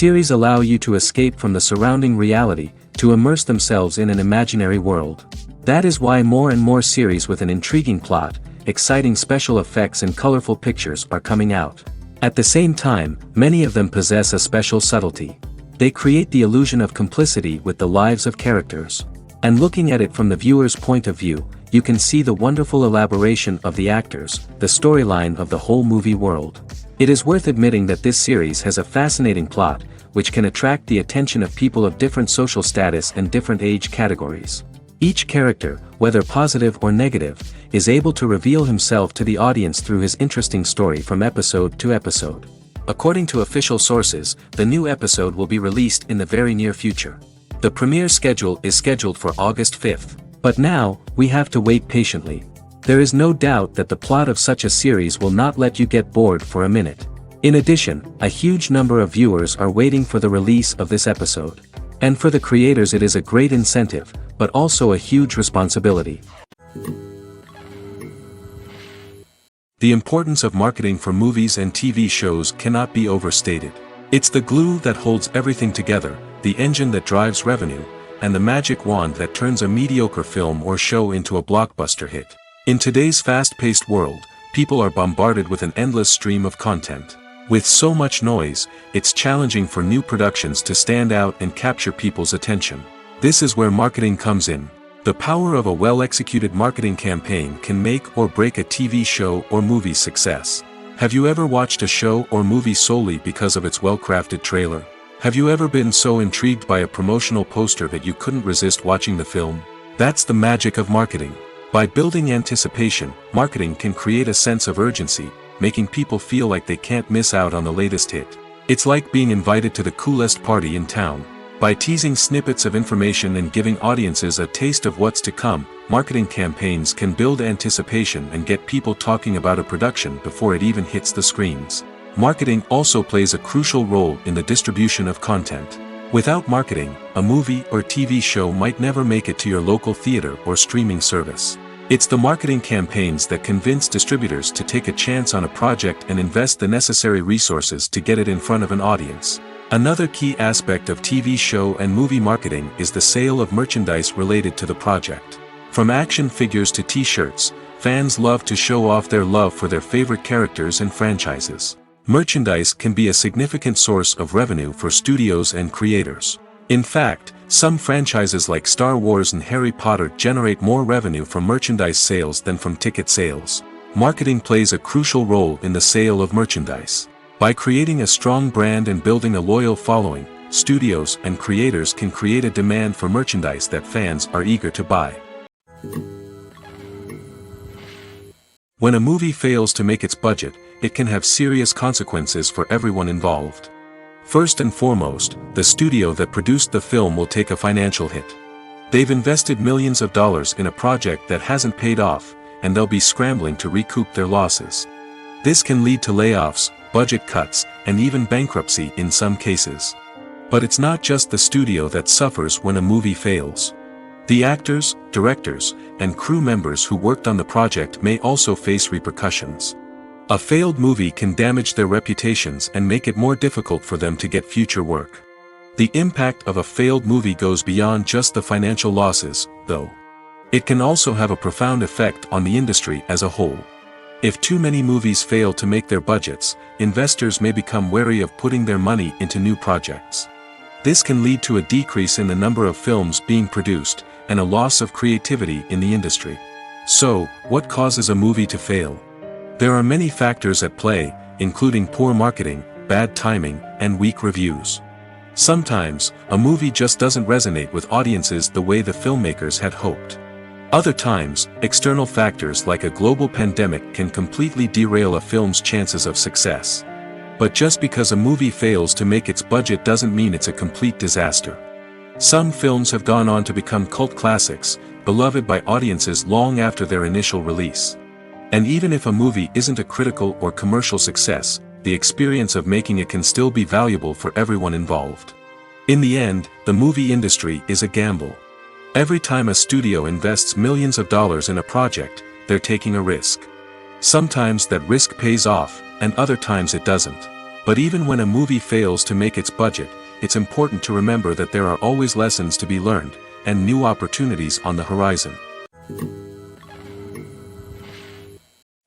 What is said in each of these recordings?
Series allow you to escape from the surrounding reality, to immerse themselves in an imaginary world. That is why more and more series with an intriguing plot, exciting special effects and colorful pictures are coming out. At the same time, many of them possess a special subtlety. They create the illusion of complicity with the lives of characters. And looking at it from the viewer's point of view, you can see the wonderful elaboration of the actors, the storyline of the whole movie world. It is worth admitting that this series has a fascinating plot, which can attract the attention of people of different social status and different age categories. Each character, whether positive or negative, is able to reveal himself to the audience through his interesting story from episode to episode. According to official sources, the new episode will be released in the very near future. The premiere schedule is scheduled for August 5th. But now, we have to wait patiently. There is no doubt that the plot of such a series will not let you get bored for a minute. In addition, a huge number of viewers are waiting for the release of this episode. And for the creators it is a great incentive, but also a huge responsibility. The importance of marketing for movies and TV shows cannot be overstated. It's the glue that holds everything together, the engine that drives revenue, and the magic wand that turns a mediocre film or show into a blockbuster hit. In today's fast-paced world, people are bombarded with an endless stream of content. With so much noise, it's challenging for new productions to stand out and capture people's attention. This is where marketing comes in. The power of a well-executed marketing campaign can make or break a TV show or movie's success. Have you ever watched a show or movie solely because of its well-crafted trailer? Have you ever been so intrigued by a promotional poster that you couldn't resist watching the film? That's the magic of marketing. By building anticipation, marketing can create a sense of urgency, making people feel like they can't miss out on the latest hit. It's like being invited to the coolest party in town. By teasing snippets of information and giving audiences a taste of what's to come, marketing campaigns can build anticipation and get people talking about a production before it even hits the screens. Marketing also plays a crucial role in the distribution of content. Without marketing, a movie or TV show might never make it to your local theater or streaming service. It's the marketing campaigns that convince distributors to take a chance on a project and invest the necessary resources to get it in front of an audience. Another key aspect of TV show and movie marketing is the sale of merchandise related to the project. From action figures to t-shirts, fans love to show off their love for their favorite characters and franchises. Merchandise can be a significant source of revenue for studios and creators. In fact, some franchises like Star Wars and Harry Potter generate more revenue from merchandise sales than from ticket sales. Marketing plays a crucial role in the sale of merchandise. By creating a strong brand and building a loyal following, studios and creators can create a demand for merchandise that fans are eager to buy. When a movie fails to make its budget, it can have serious consequences for everyone involved. First and foremost, the studio that produced the film will take a financial hit. They've invested millions of dollars in a project that hasn't paid off, and they'll be scrambling to recoup their losses. This can lead to layoffs, budget cuts, and even bankruptcy in some cases. But it's not just the studio that suffers when a movie fails. The actors, directors, and crew members who worked on the project may also face repercussions. A failed movie can damage their reputations and make it more difficult for them to get future work. The impact of a failed movie goes beyond just the financial losses, though. It can also have a profound effect on the industry as a whole. If too many movies fail to make their budgets, investors may become wary of putting their money into new projects. This can lead to a decrease in the number of films being produced, and a loss of creativity in the industry. So, what causes a movie to fail? There are many factors at play, including poor marketing, bad timing, and weak reviews. Sometimes, a movie just doesn't resonate with audiences the way the filmmakers had hoped. Other times, external factors like a global pandemic can completely derail a film's chances of success. But just because a movie fails to make its budget doesn't mean it's a complete disaster. Some films have gone on to become cult classics, beloved by audiences long after their initial release. And even if a movie isn't a critical or commercial success, the experience of making it can still be valuable for everyone involved. In the end, the movie industry is a gamble. Every time a studio invests millions of dollars in a project, they're taking a risk. Sometimes that risk pays off, and other times it doesn't. But even when a movie fails to make its budget, it's important to remember that there are always lessons to be learned, and new opportunities on the horizon.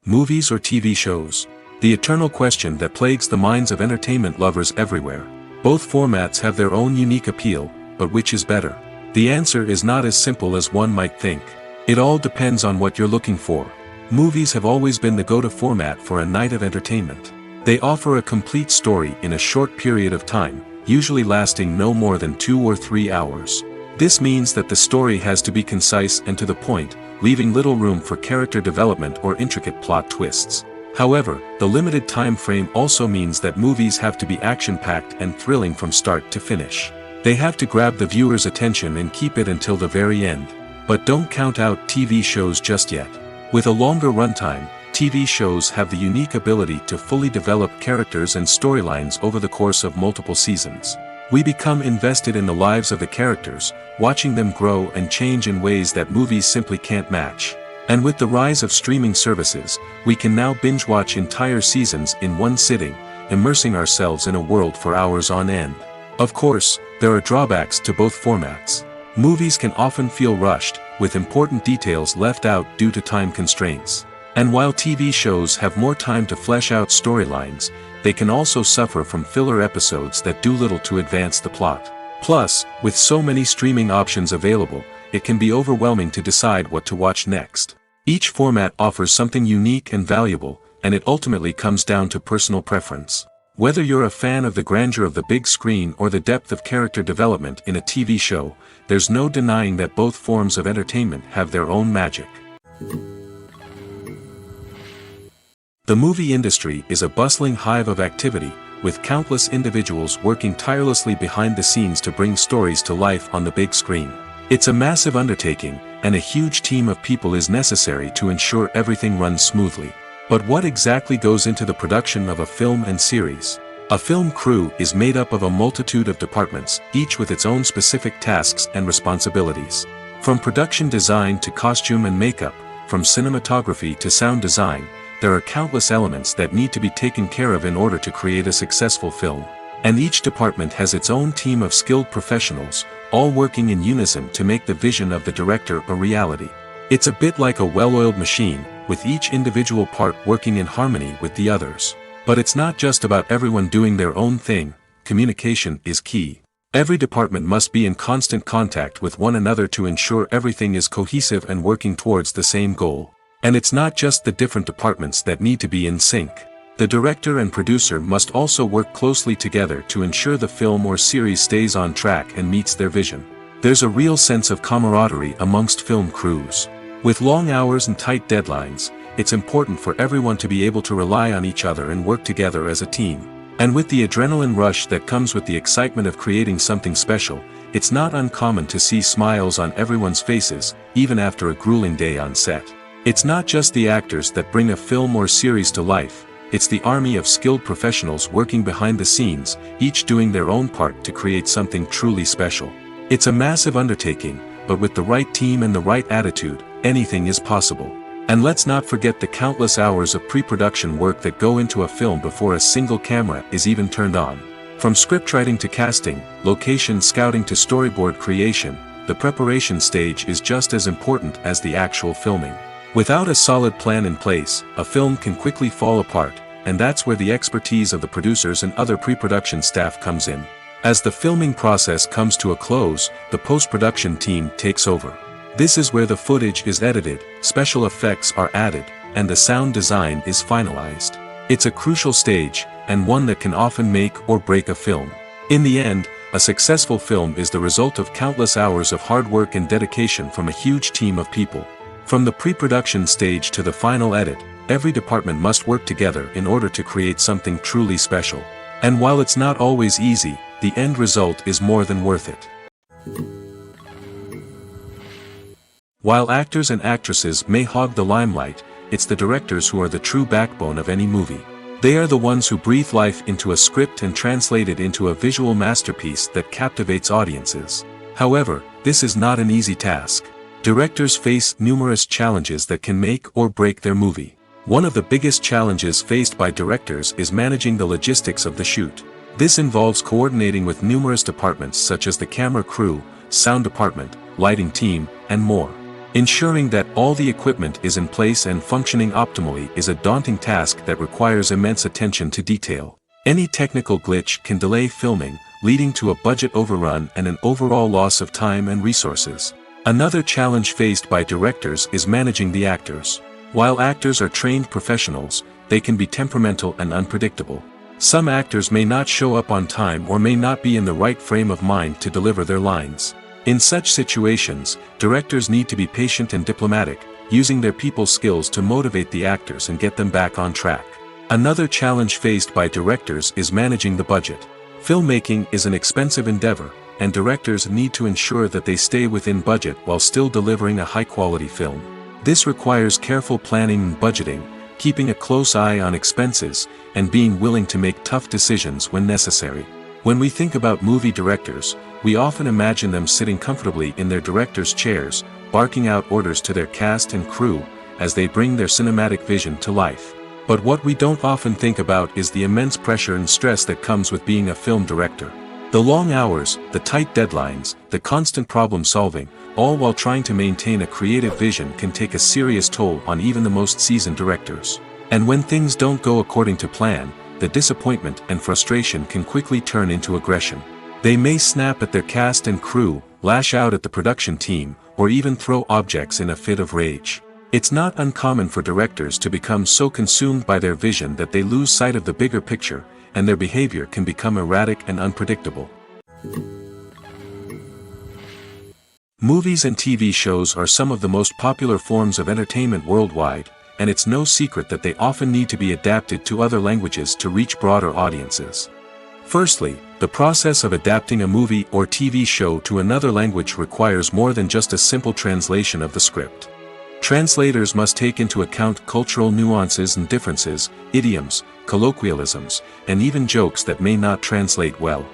Movies or TV shows? The eternal question that plagues the minds of entertainment lovers everywhere. Both formats have their own unique appeal, but which is better? The answer is not as simple as one might think. It all depends on what you're looking for. Movies have always been the go-to format for a night of entertainment. They offer a complete story in a short period of time, usually lasting no more than 2 or 3 hours. This means that the story has to be concise and to the point, leaving little room for character development or intricate plot twists. However, the limited time frame also means that movies have to be action-packed and thrilling from start to finish. They have to grab the viewer's attention and keep it until the very end. But don't count out TV shows just yet. With a longer runtime, TV shows have the unique ability to fully develop characters and storylines over the course of multiple seasons. We become invested in the lives of the characters, watching them grow and change in ways that movies simply can't match. And with the rise of streaming services, we can now binge-watch entire seasons in one sitting, immersing ourselves in a world for hours on end. Of course, there are drawbacks to both formats. Movies can often feel rushed, with important details left out due to time constraints. And while TV shows have more time to flesh out storylines, they can also suffer from filler episodes that do little to advance the plot. Plus, with so many streaming options available, it can be overwhelming to decide what to watch next. Each format offers something unique and valuable, and it ultimately comes down to personal preference. Whether you're a fan of the grandeur of the big screen or the depth of character development in a TV show, there's no denying that both forms of entertainment have their own magic. The movie industry is a bustling hive of activity, with countless individuals working tirelessly behind the scenes to bring stories to life on the big screen. It's a massive undertaking, and a huge team of people is necessary to ensure everything runs smoothly. But what exactly goes into the production of a film and series? A film crew is made up of a multitude of departments, each with its own specific tasks and responsibilities. From production design to costume and makeup, from cinematography to sound design, there are countless elements that need to be taken care of in order to create a successful film. And each department has its own team of skilled professionals, all working in unison to make the vision of the director a reality. It's a bit like a well-oiled machine, with each individual part working in harmony with the others. But it's not just about everyone doing their own thing. Communication is key. Every department must be in constant contact with one another to ensure everything is cohesive and working towards the same goal. And it's not just the different departments that need to be in sync. The director and producer must also work closely together to ensure the film or series stays on track and meets their vision. There's a real sense of camaraderie amongst film crews. With long hours and tight deadlines, it's important for everyone to be able to rely on each other and work together as a team. And with the adrenaline rush that comes with the excitement of creating something special, it's not uncommon to see smiles on everyone's faces, even after a grueling day on set. It's not just the actors that bring a film or series to life, it's the army of skilled professionals working behind the scenes, each doing their own part to create something truly special. It's a massive undertaking, but with the right team and the right attitude, anything is possible. And let's not forget the countless hours of pre-production work that go into a film before a single camera is even turned on. From scriptwriting to casting, location scouting to storyboard creation, the preparation stage is just as important as the actual filming. Without a solid plan in place, a film can quickly fall apart, and that's where the expertise of the producers and other pre-production staff comes in. As the filming process comes to a close, the post-production team takes over. This is where the footage is edited, special effects are added, and the sound design is finalized. It's a crucial stage, and one that can often make or break a film. In the end, a successful film is the result of countless hours of hard work and dedication from a huge team of people. From the pre-production stage to the final edit, every department must work together in order to create something truly special. And while it's not always easy, the end result is more than worth it. While actors and actresses may hog the limelight, it's the directors who are the true backbone of any movie. They are the ones who breathe life into a script and translate it into a visual masterpiece that captivates audiences. However, this is not an easy task. Directors face numerous challenges that can make or break their movie. One of the biggest challenges faced by directors is managing the logistics of the shoot. This involves coordinating with numerous departments such as the camera crew, sound department, lighting team, and more. Ensuring that all the equipment is in place and functioning optimally is a daunting task that requires immense attention to detail. Any technical glitch can delay filming, leading to a budget overrun and an overall loss of time and resources. Another challenge faced by directors is managing the actors. While actors are trained professionals, they can be temperamental and unpredictable. Some actors may not show up on time or may not be in the right frame of mind to deliver their lines. In such situations, directors need to be patient and diplomatic, using their people skills to motivate the actors and get them back on track. Another challenge faced by directors is managing the budget. Filmmaking is an expensive endeavor, and directors need to ensure that they stay within budget while still delivering a high-quality film. This requires careful planning and budgeting, keeping a close eye on expenses, and being willing to make tough decisions when necessary. When we think about movie directors, we often imagine them sitting comfortably in their director's chairs, barking out orders to their cast and crew, as they bring their cinematic vision to life. But what we don't often think about is the immense pressure and stress that comes with being a film director. The long hours, the tight deadlines, the constant problem solving, all while trying to maintain a creative vision can take a serious toll on even the most seasoned directors. And when things don't go according to plan, the disappointment and frustration can quickly turn into aggression. They may snap at their cast and crew, lash out at the production team, or even throw objects in a fit of rage. It's not uncommon for directors to become so consumed by their vision that they lose sight of the bigger picture, and their behavior can become erratic and unpredictable. Movies and TV shows are some of the most popular forms of entertainment worldwide, and it's no secret that they often need to be adapted to other languages to reach broader audiences. Firstly, the process of adapting a movie or TV show to another language requires more than just a simple translation of the script. Translators must take into account cultural nuances and differences, idioms, colloquialisms, and even jokes that may not translate well.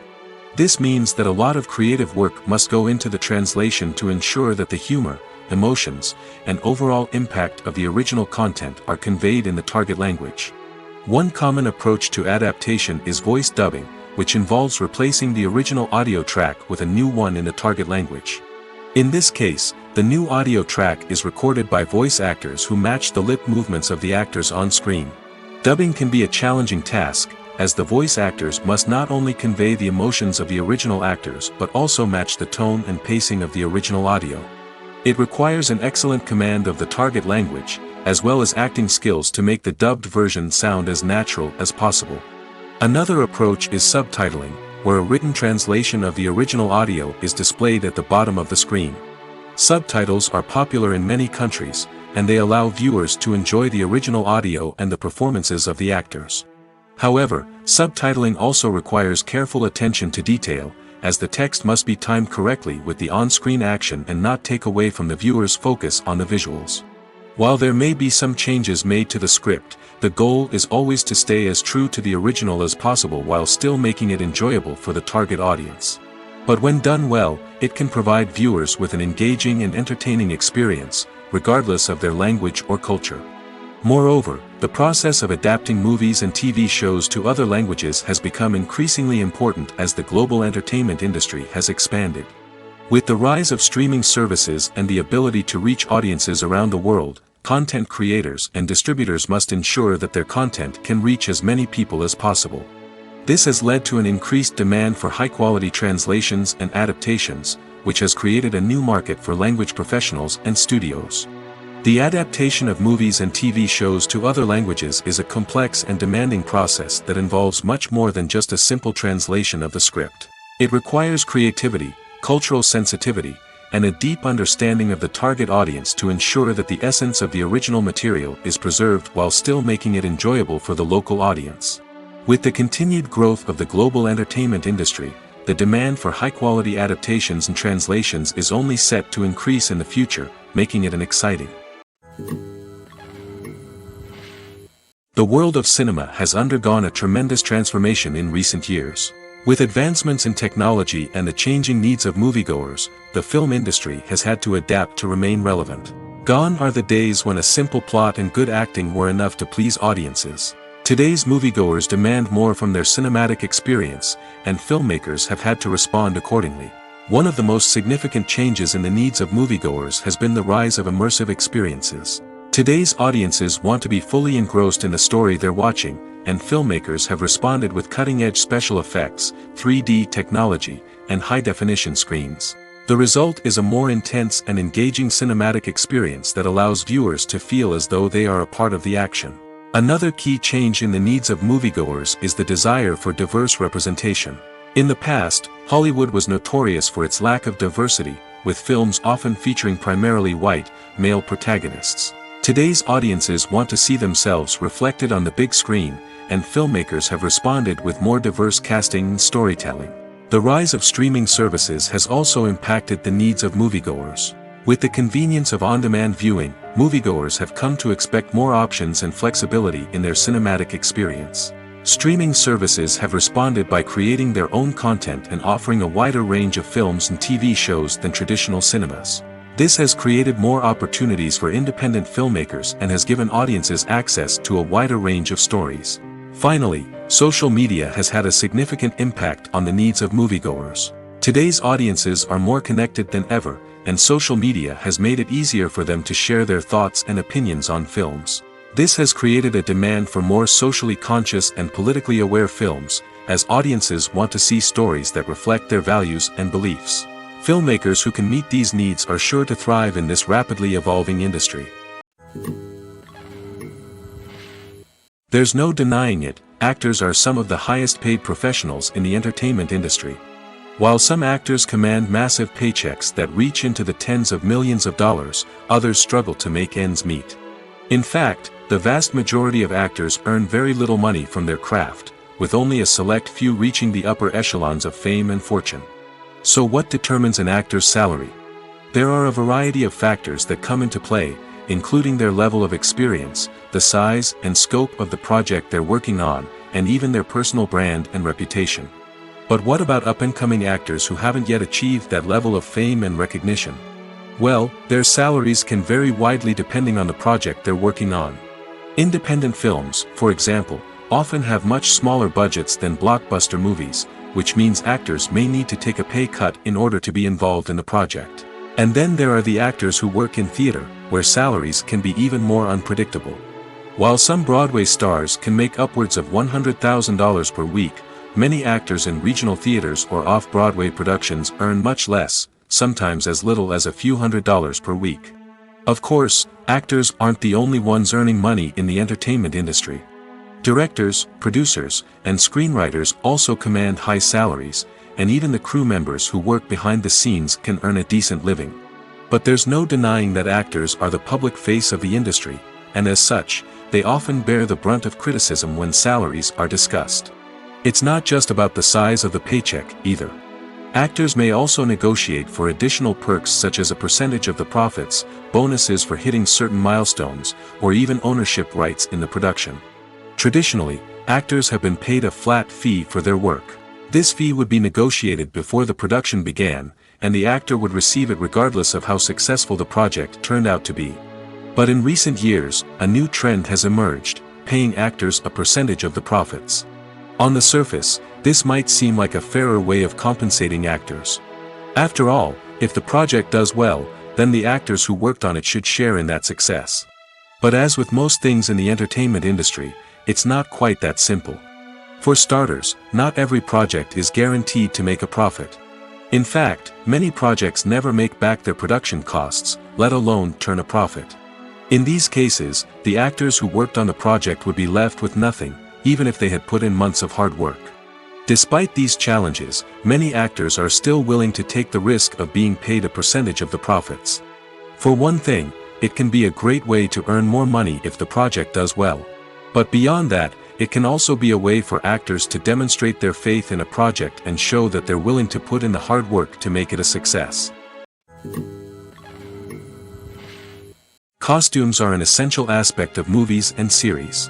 This means that a lot of creative work must go into the translation to ensure that the humor, emotions, and overall impact of the original content are conveyed in the target language. One common approach to adaptation is voice dubbing, which involves replacing the original audio track with a new one in the target language. In this case, the new audio track is recorded by voice actors who match the lip movements of the actors on screen. Dubbing can be a challenging task, as the voice actors must not only convey the emotions of the original actors but also match the tone and pacing of the original audio. It requires an excellent command of the target language, as well as acting skills to make the dubbed version sound as natural as possible. Another approach is subtitling, where a written translation of the original audio is displayed at the bottom of the screen. Subtitles are popular in many countries, and they allow viewers to enjoy the original audio and the performances of the actors. However, subtitling also requires careful attention to detail, as the text must be timed correctly with the on-screen action and not take away from the viewer's focus on the visuals. While there may be some changes made to the script, the goal is always to stay as true to the original as possible while still making it enjoyable for the target audience. But when done well, it can provide viewers with an engaging and entertaining experience, regardless of their language or culture. Moreover, the process of adapting movies and TV shows to other languages has become increasingly important as the global entertainment industry has expanded. With the rise of streaming services and the ability to reach audiences around the world, content creators and distributors must ensure that their content can reach as many people as possible. This has led to an increased demand for high-quality translations and adaptations, which has created a new market for language professionals and studios. The adaptation of movies and TV shows to other languages is a complex and demanding process that involves much more than just a simple translation of the script. It requires creativity, cultural sensitivity, and a deep understanding of the target audience to ensure that the essence of the original material is preserved while still making it enjoyable for the local audience. With the continued growth of the global entertainment industry, the demand for high-quality adaptations and translations is only set to increase in the future, making it an exciting. The world of cinema has undergone a tremendous transformation in recent years. With advancements in technology and the changing needs of moviegoers, the film industry has had to adapt to remain relevant. Gone are the days when a simple plot and good acting were enough to please audiences. Today's moviegoers demand more from their cinematic experience, and filmmakers have had to respond accordingly. One of the most significant changes in the needs of moviegoers has been the rise of immersive experiences. Today's audiences want to be fully engrossed in the story they're watching, and filmmakers have responded with cutting-edge special effects, 3D technology, and high-definition screens. The result is a more intense and engaging cinematic experience that allows viewers to feel as though they are a part of the action. Another key change in the needs of moviegoers is the desire for diverse representation. In the past, Hollywood was notorious for its lack of diversity, with films often featuring primarily white, male protagonists. Today's audiences want to see themselves reflected on the big screen, and filmmakers have responded with more diverse casting and storytelling. The rise of streaming services has also impacted the needs of moviegoers. With the convenience of on-demand viewing, moviegoers have come to expect more options and flexibility in their cinematic experience. Streaming services have responded by creating their own content and offering a wider range of films and TV shows than traditional cinemas. This has created more opportunities for independent filmmakers and has given audiences access to a wider range of stories. Finally, social media has had a significant impact on the needs of moviegoers. Today's audiences are more connected than ever, and social media has made it easier for them to share their thoughts and opinions on films. This has created a demand for more socially conscious and politically aware films, as audiences want to see stories that reflect their values and beliefs. Filmmakers who can meet these needs are sure to thrive in this rapidly evolving industry. There's no denying it, actors are some of the highest paid professionals in the entertainment industry. While some actors command massive paychecks that reach into the tens of millions of dollars, others struggle to make ends meet. In fact, the vast majority of actors earn very little money from their craft, with only a select few reaching the upper echelons of fame and fortune. So what determines an actor's salary? There are a variety of factors that come into play, including their level of experience, the size and scope of the project they're working on, and even their personal brand and reputation. But what about up-and-coming actors who haven't yet achieved that level of fame and recognition? Well, their salaries can vary widely depending on the project they're working on. Independent films, for example, often have much smaller budgets than blockbuster movies, which means actors may need to take a pay cut in order to be involved in the project. And then there are the actors who work in theater, where salaries can be even more unpredictable. While some Broadway stars can make upwards of $100,000 per week, many actors in regional theaters or off-Broadway productions earn much less, sometimes as little as a few $100s per week. Of course, actors aren't the only ones earning money in the entertainment industry. Directors, producers, and screenwriters also command high salaries, and even the crew members who work behind the scenes can earn a decent living. But there's no denying that actors are the public face of the industry, and as such, they often bear the brunt of criticism when salaries are discussed. It's not just about the size of the paycheck, either. Actors may also negotiate for additional perks such as a percentage of the profits, bonuses for hitting certain milestones, or even ownership rights in the production. Traditionally, actors have been paid a flat fee for their work. This fee would be negotiated before the production began, and the actor would receive it regardless of how successful the project turned out to be. But in recent years, a new trend has emerged, paying actors a percentage of the profits. On the surface, this might seem like a fairer way of compensating actors. After all, if the project does well, then the actors who worked on it should share in that success. But as with most things in the entertainment industry, it's not quite that simple. For starters, not every project is guaranteed to make a profit. In fact, many projects never make back their production costs, let alone turn a profit. In these cases, the actors who worked on the project would be left with nothing, even if they had put in months of hard work. Despite these challenges, many actors are still willing to take the risk of being paid a percentage of the profits. For one thing, it can be a great way to earn more money if the project does well. But beyond that, it can also be a way for actors to demonstrate their faith in a project and show that they're willing to put in the hard work to make it a success. Costumes are an essential aspect of movies and series.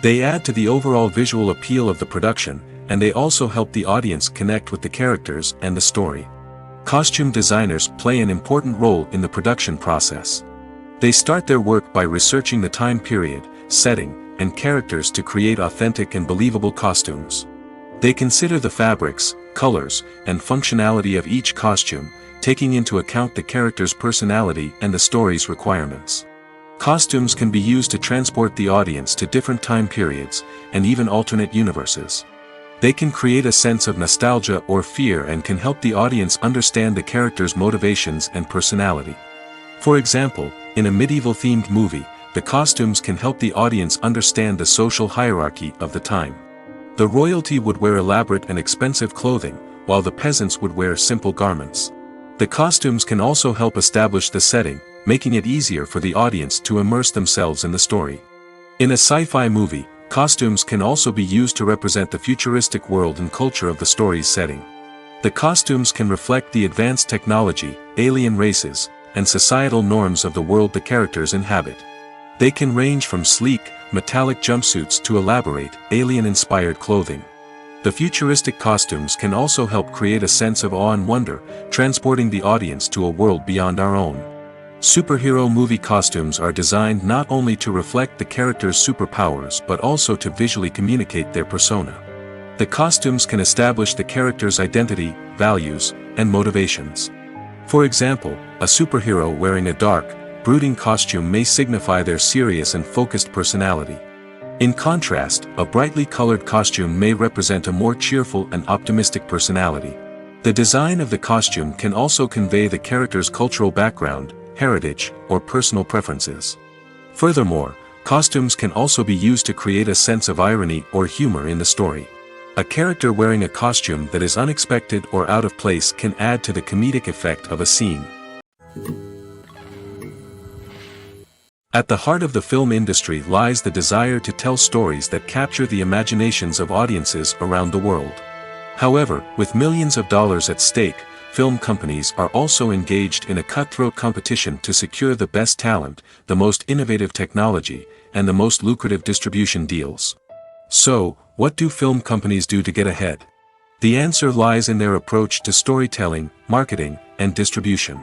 They add to the overall visual appeal of the production, and they also help the audience connect with the characters and the story. Costume designers play an important role in the production process. They start their work by researching the time period, setting, and characters to create authentic and believable costumes. They consider the fabrics, colors, and functionality of each costume, taking into account the character's personality and the story's requirements. Costumes can be used to transport the audience to different time periods, and even alternate universes. They can create a sense of nostalgia or fear and can help the audience understand the character's motivations and personality. For example, in a medieval-themed movie, the costumes can help the audience understand the social hierarchy of the time. The royalty would wear elaborate and expensive clothing, while the peasants would wear simple garments. The costumes can also help establish the setting, making it easier for the audience to immerse themselves in the story. In a sci-fi movie, costumes can also be used to represent the futuristic world and culture of the story's setting. The costumes can reflect the advanced technology, alien races, and societal norms of the world the characters inhabit. They can range from sleek, metallic jumpsuits to elaborate, alien-inspired clothing. The futuristic costumes can also help create a sense of awe and wonder, transporting the audience to a world beyond our own. Superhero movie costumes are designed not only to reflect the character's superpowers but also to visually communicate their persona. The costumes can establish the character's identity, values, and motivations. For example, a superhero wearing a dark, brooding costume may signify their serious and focused personality. In contrast, a brightly colored costume may represent a more cheerful and optimistic personality. The design of the costume can also convey the character's cultural background, heritage, or personal preferences. Furthermore, costumes can also be used to create a sense of irony or humor in the story. A character wearing a costume that is unexpected or out of place can add to the comedic effect of a scene. At the heart of the film industry lies the desire to tell stories that capture the imaginations of audiences around the world. However, with millions of dollars at stake, film companies are also engaged in a cutthroat competition to secure the best talent, the most innovative technology, and the most lucrative distribution deals. So, what do film companies do to get ahead? The answer lies in their approach to storytelling, marketing, and distribution.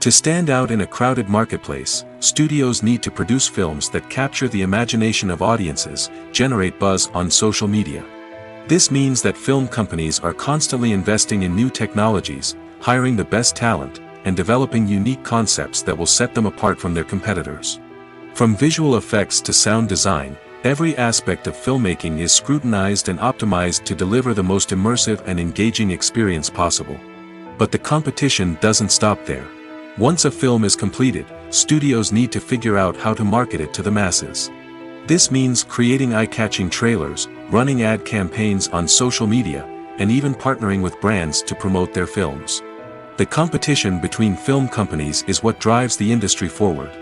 To stand out in a crowded marketplace, studios need to produce films that capture the imagination of audiences, generate buzz on social media. This means that film companies are constantly investing in new technologies, hiring the best talent, and developing unique concepts that will set them apart from their competitors. From visual effects to sound design, every aspect of filmmaking is scrutinized and optimized to deliver the most immersive and engaging experience possible. But the competition doesn't stop there. Once a film is completed, studios need to figure out how to market it to the masses. This means creating eye-catching trailers, running ad campaigns on social media, and even partnering with brands to promote their films. The competition between film companies is what drives the industry forward.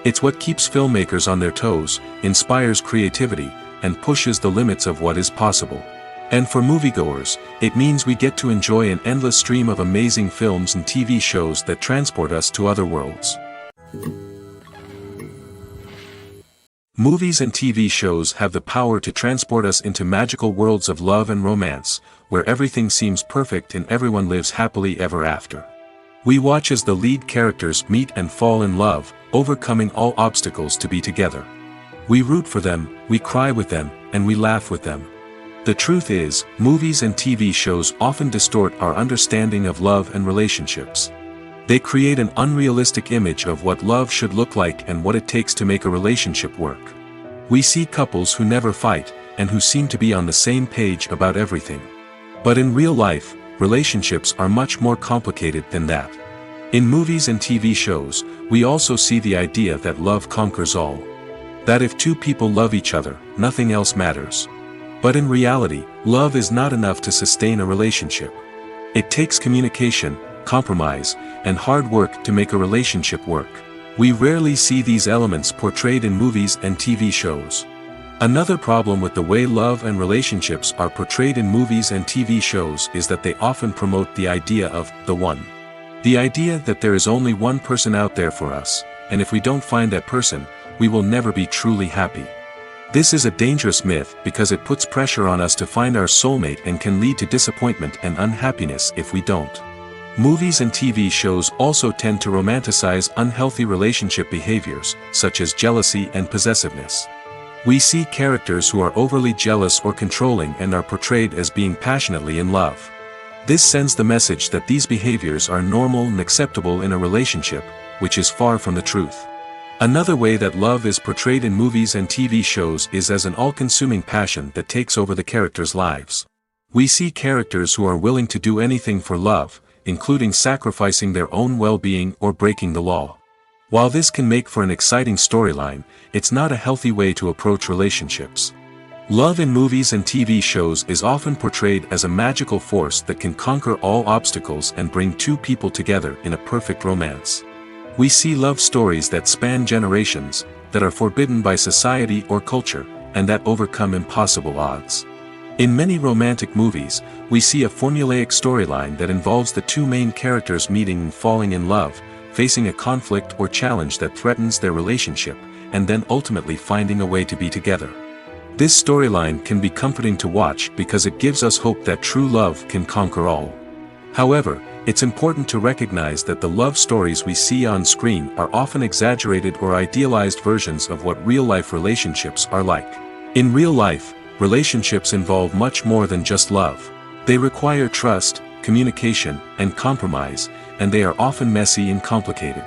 It's what keeps filmmakers on their toes, inspires creativity, and pushes the limits of what is possible. And for moviegoers, it means we get to enjoy an endless stream of amazing films and TV shows that transport us to other worlds. Movies and TV shows have the power to transport us into magical worlds of love and romance, where everything seems perfect and everyone lives happily ever after. We watch as the lead characters meet and fall in love, overcoming all obstacles to be together. We root for them, we cry with them, and we laugh with them. The truth is, movies and TV shows often distort our understanding of love and relationships. They create an unrealistic image of what love should look like and what it takes to make a relationship work. We see couples who never fight, and who seem to be on the same page about everything. But in real life, relationships are much more complicated than that. In movies and TV shows, we also see the idea that love conquers all. That if two people love each other, nothing else matters. But in reality, love is not enough to sustain a relationship. It takes communication, compromise, and hard work to make a relationship work. We rarely see these elements portrayed in movies and TV shows. Another problem with the way love and relationships are portrayed in movies and TV shows is that they often promote the idea of the one. The idea that there is only one person out there for us, and if we don't find that person, we will never be truly happy. This is a dangerous myth because it puts pressure on us to find our soulmate and can lead to disappointment and unhappiness if we don't. Movies and TV shows also tend to romanticize unhealthy relationship behaviors, such as jealousy and possessiveness. We see characters who are overly jealous or controlling and are portrayed as being passionately in love. This sends the message that these behaviors are normal and acceptable in a relationship, which is far from the truth. Another way that love is portrayed in movies and TV shows is as an all-consuming passion that takes over the characters' lives. We see characters who are willing to do anything for love, including sacrificing their own well-being or breaking the law. While this can make for an exciting storyline, it's not a healthy way to approach relationships. Love in movies and TV shows is often portrayed as a magical force that can conquer all obstacles and bring two people together in a perfect romance. We see love stories that span generations, that are forbidden by society or culture, and that overcome impossible odds. In many romantic movies, we see a formulaic storyline that involves the two main characters meeting and falling in love, facing a conflict or challenge that threatens their relationship, and then ultimately finding a way to be together. This storyline can be comforting to watch because it gives us hope that true love can conquer all. However, it's important to recognize that the love stories we see on screen are often exaggerated or idealized versions of what real-life relationships are like. In real life, relationships involve much more than just love. They require trust, communication, and compromise, and they are often messy and complicated.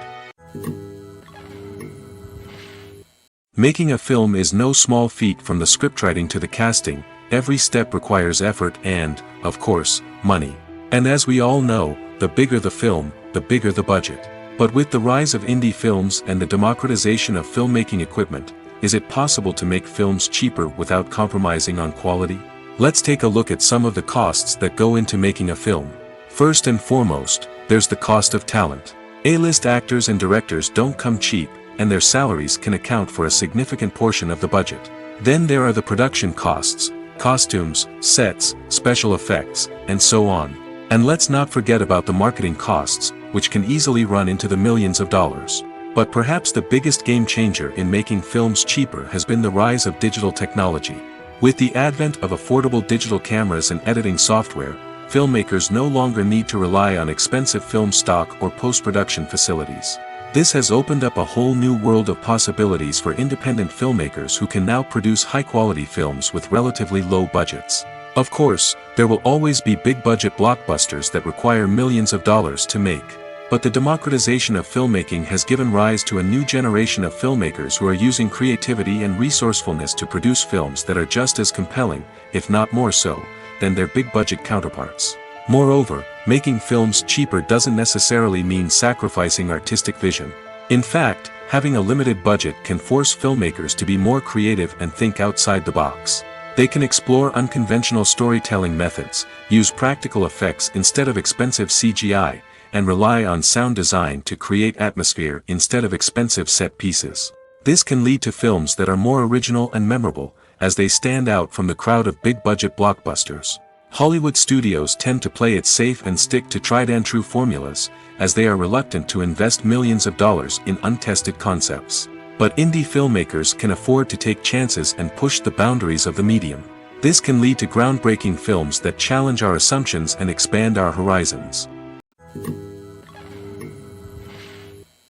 Making a film is no small feat. From the scriptwriting to the casting, every step requires effort and, of course, money. And as we all know, the bigger the film, the bigger the budget. But with the rise of indie films and the democratization of filmmaking equipment, is it possible to make films cheaper without compromising on quality? Let's take a look at some of the costs that go into making a film. First and foremost, there's the cost of talent. A-list actors and directors don't come cheap, and their salaries can account for a significant portion of the budget. Then there are the production costs, costumes, sets, special effects, and so on. And let's not forget about the marketing costs, which can easily run into the millions of dollars. But perhaps the biggest game changer in making films cheaper has been the rise of digital technology. With the advent of affordable digital cameras and editing software, filmmakers no longer need to rely on expensive film stock or post-production facilities. This has opened up a whole new world of possibilities for independent filmmakers who can now produce high-quality films with relatively low budgets. Of course, there will always be big-budget blockbusters that require millions of dollars to make. But the democratization of filmmaking has given rise to a new generation of filmmakers who are using creativity and resourcefulness to produce films that are just as compelling, if not more so, than their big-budget counterparts. Moreover, making films cheaper doesn't necessarily mean sacrificing artistic vision. In fact, having a limited budget can force filmmakers to be more creative and think outside the box. They can explore unconventional storytelling methods, use practical effects instead of expensive CGI, and rely on sound design to create atmosphere instead of expensive set pieces. This can lead to films that are more original and memorable, as they stand out from the crowd of big-budget blockbusters. Hollywood studios tend to play it safe and stick to tried-and-true formulas, as they are reluctant to invest millions of dollars in untested concepts. But indie filmmakers can afford to take chances and push the boundaries of the medium. This can lead to groundbreaking films that challenge our assumptions and expand our horizons.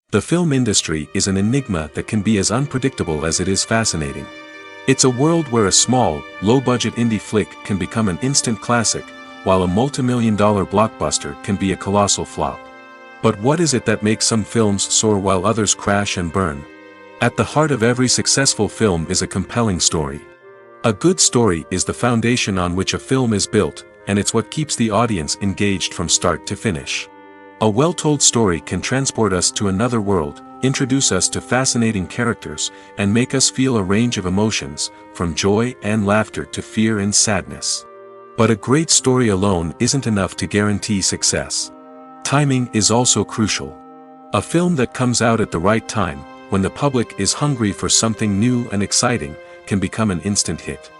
The film industry is an enigma that can be as unpredictable as it is fascinating. It's a world where a small, low-budget indie flick can become an instant classic, while a multi-million-dollar blockbuster can be a colossal flop. But what is it that makes some films soar while others crash and burn? At the heart of every successful film is a compelling story. A good story is the foundation on which a film is built, and it's what keeps the audience engaged from start to finish. A well-told story can transport us to another world, introduce us to fascinating characters, and make us feel a range of emotions, from joy and laughter to fear and sadness. But a great story alone isn't enough to guarantee success. Timing is also crucial. A film that comes out at the right time, when the public is hungry for something new and exciting, can become an instant hit.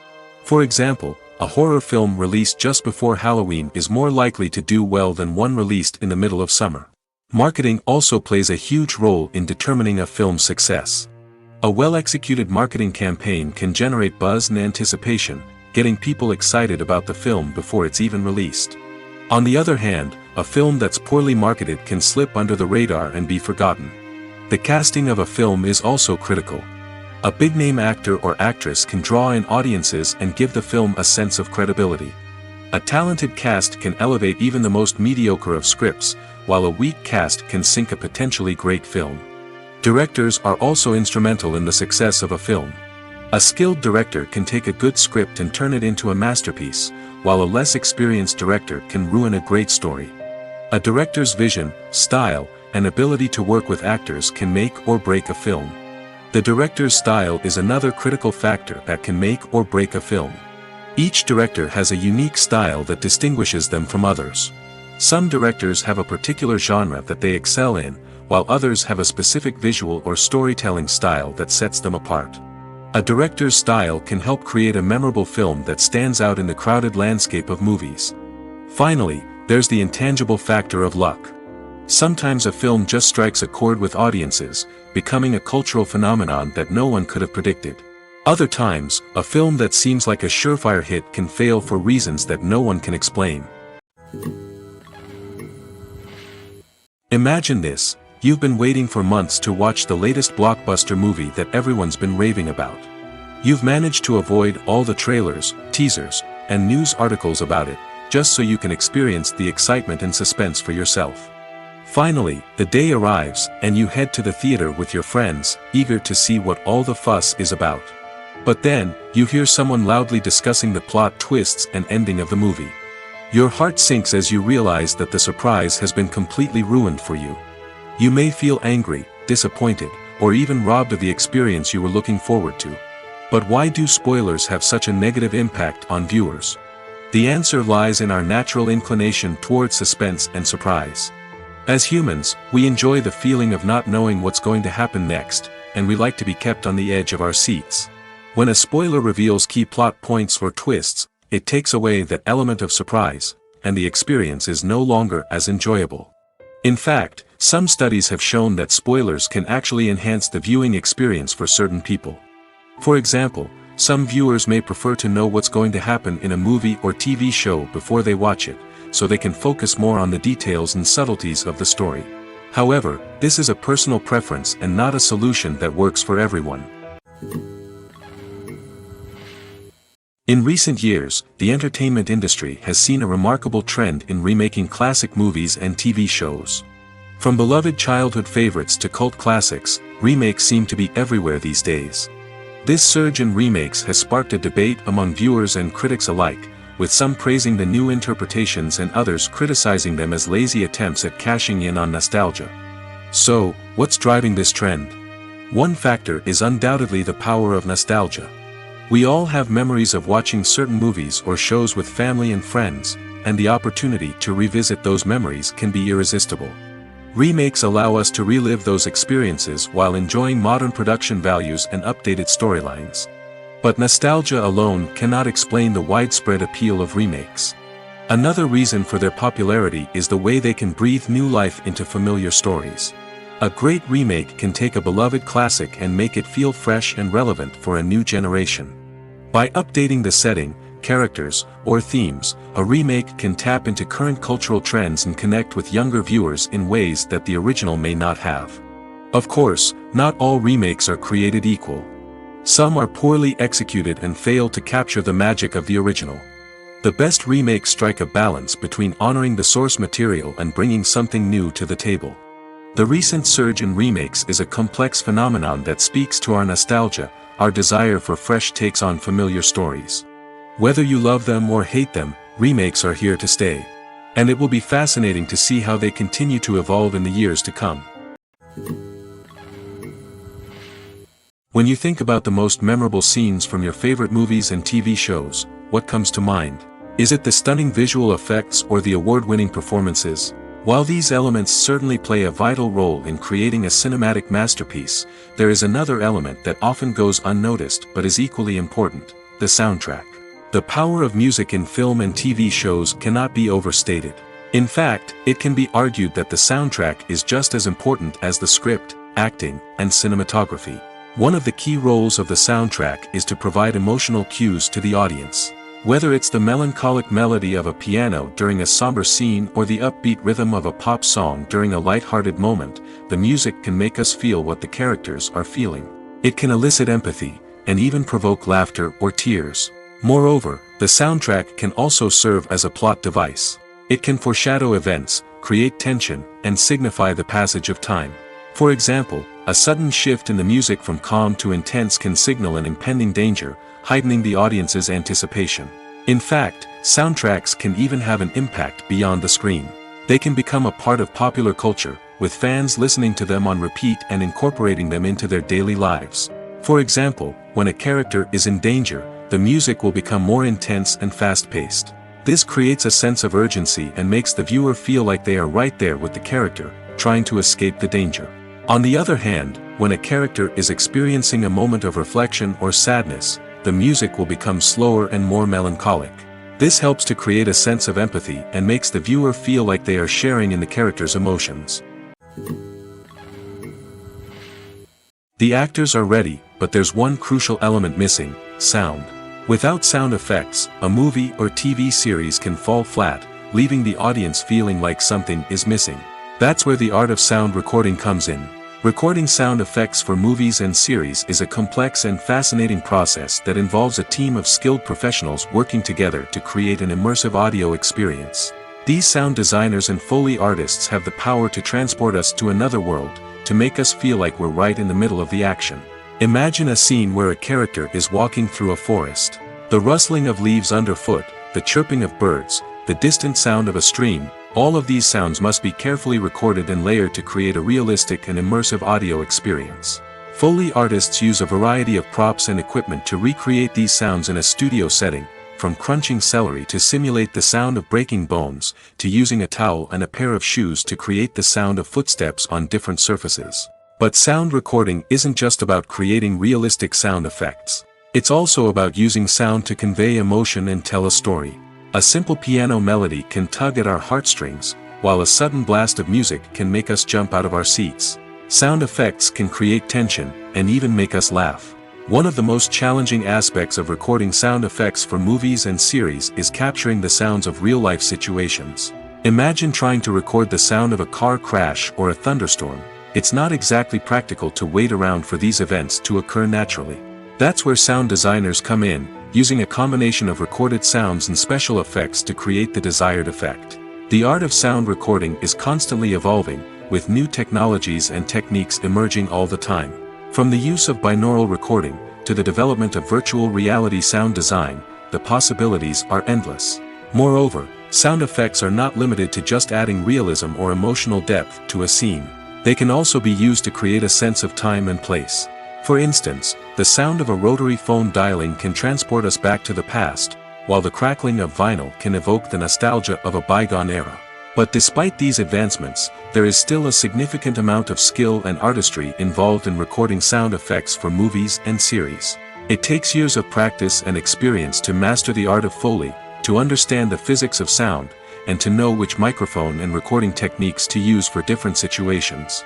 For example, a horror film released just before Halloween is more likely to do well than one released in the middle of summer. Marketing also plays a huge role in determining a film's success. A well-executed marketing campaign can generate buzz and anticipation, getting people excited about the film before it's even released. On the other hand, a film that's poorly marketed can slip under the radar and be forgotten. The casting of a film is also critical. A big-name actor or actress can draw in audiences and give the film a sense of credibility. A talented cast can elevate even the most mediocre of scripts, while a weak cast can sink a potentially great film. Directors are also instrumental in the success of a film. A skilled director can take a good script and turn it into a masterpiece, while a less experienced director can ruin a great story. A director's vision, style, and ability to work with actors can make or break a film. The director's style is another critical factor that can make or break a film. Each director has a unique style that distinguishes them from others. Some directors have a particular genre that they excel in, while others have a specific visual or storytelling style that sets them apart. A director's style can help create a memorable film that stands out in the crowded landscape of movies. Finally, there's the intangible factor of luck. Sometimes a film just strikes a chord with audiences, becoming a cultural phenomenon that no one could have predicted. Other times, a film that seems like a surefire hit can fail for reasons that no one can explain. Imagine this: you've been waiting for months to watch the latest blockbuster movie that everyone's been raving about. You've managed to avoid all the trailers, teasers, and news articles about it, just so you can experience the excitement and suspense for yourself. Finally, the day arrives, and you head to the theater with your friends, eager to see what all the fuss is about. But then, you hear someone loudly discussing the plot twists and ending of the movie. Your heart sinks as you realize that the surprise has been completely ruined for you. You may feel angry, disappointed, or even robbed of the experience you were looking forward to. But why do spoilers have such a negative impact on viewers? The answer lies in our natural inclination towards suspense and surprise. As humans, we enjoy the feeling of not knowing what's going to happen next, and we like to be kept on the edge of our seats. When a spoiler reveals key plot points or twists, it takes away that element of surprise, and the experience is no longer as enjoyable. In fact, some studies have shown that spoilers can actually enhance the viewing experience for certain people. For example, some viewers may prefer to know what's going to happen in a movie or TV show before they watch it, so they can focus more on the details and subtleties of the story. However, this is a personal preference and not a solution that works for everyone. In recent years, the entertainment industry has seen a remarkable trend in remaking classic movies and TV shows. From beloved childhood favorites to cult classics, remakes seem to be everywhere these days. This surge in remakes has sparked a debate among viewers and critics alike, with some praising the new interpretations and others criticizing them as lazy attempts at cashing in on nostalgia. So, what's driving this trend? One factor is undoubtedly the power of nostalgia. We all have memories of watching certain movies or shows with family and friends, and the opportunity to revisit those memories can be irresistible. Remakes allow us to relive those experiences while enjoying modern production values and updated storylines. But nostalgia alone cannot explain the widespread appeal of remakes. Another reason for their popularity is the way they can breathe new life into familiar stories. A great remake can take a beloved classic and make it feel fresh and relevant for a new generation. By updating the setting, characters, or themes, a remake can tap into current cultural trends and connect with younger viewers in ways that the original may not have. Of course, not all remakes are created equal. Some are poorly executed and fail to capture the magic of the original. The best remakes strike a balance between honoring the source material and bringing something new to the table. The recent surge in remakes is a complex phenomenon that speaks to our nostalgia, our desire for fresh takes on familiar stories. Whether you love them or hate them, remakes are here to stay. And it will be fascinating to see how they continue to evolve in the years to come. When you think about the most memorable scenes from your favorite movies and TV shows, what comes to mind? Is it the stunning visual effects or the award-winning performances? While these elements certainly play a vital role in creating a cinematic masterpiece, there is another element that often goes unnoticed but is equally important: the soundtrack. The power of music in film and TV shows cannot be overstated. In fact, it can be argued that the soundtrack is just as important as the script, acting, and cinematography. One of the key roles of the soundtrack is to provide emotional cues to the audience. Whether it's the melancholic melody of a piano during a somber scene or the upbeat rhythm of a pop song during a light-hearted moment, the music can make us feel what the characters are feeling. It can elicit empathy, and even provoke laughter or tears. Moreover, the soundtrack can also serve as a plot device. It can foreshadow events, create tension, and signify the passage of time. For example, a sudden shift in the music from calm to intense can signal an impending danger, heightening the audience's anticipation. In fact, soundtracks can even have an impact beyond the screen. They can become a part of popular culture, with fans listening to them on repeat and incorporating them into their daily lives. For example, when a character is in danger, the music will become more intense and fast-paced. This creates a sense of urgency and makes the viewer feel like they are right there with the character, trying to escape the danger. On the other hand, when a character is experiencing a moment of reflection or sadness, the music will become slower and more melancholic. This helps to create a sense of empathy and makes the viewer feel like they are sharing in the character's emotions. The actors are ready, but there's one crucial element missing: sound. Without sound effects, a movie or TV series can fall flat, leaving the audience feeling like something is missing. That's where the art of sound recording comes in. Recording sound effects for movies and series is a complex and fascinating process that involves a team of skilled professionals working together to create an immersive audio experience. These sound designers and Foley artists have the power to transport us to another world, to make us feel like we're right in the middle of the action. Imagine a scene where a character is walking through a forest. The rustling of leaves underfoot, the chirping of birds, the distant sound of a stream, all of these sounds must be carefully recorded and layered to create a realistic and immersive audio experience. Foley artists use a variety of props and equipment to recreate these sounds in a studio setting, from crunching celery to simulate the sound of breaking bones, to using a towel and a pair of shoes to create the sound of footsteps on different surfaces. But sound recording isn't just about creating realistic sound effects. It's also about using sound to convey emotion and tell a story. A simple piano melody can tug at our heartstrings, while a sudden blast of music can make us jump out of our seats. Sound effects can create tension, and even make us laugh. One of the most challenging aspects of recording sound effects for movies and series is capturing the sounds of real-life situations. Imagine trying to record the sound of a car crash or a thunderstorm. It's not exactly practical to wait around for these events to occur naturally. That's where sound designers come in, using a combination of recorded sounds and special effects to create the desired effect. The art of sound recording is constantly evolving, with new technologies and techniques emerging all the time. From the use of binaural recording, to the development of virtual reality sound design, the possibilities are endless. Moreover, sound effects are not limited to just adding realism or emotional depth to a scene. They can also be used to create a sense of time and place. For instance, the sound of a rotary phone dialing can transport us back to the past, while the crackling of vinyl can evoke the nostalgia of a bygone era. But despite these advancements, there is still a significant amount of skill and artistry involved in recording sound effects for movies and series. It takes years of practice and experience to master the art of Foley, to understand the physics of sound, and to know which microphone and recording techniques to use for different situations.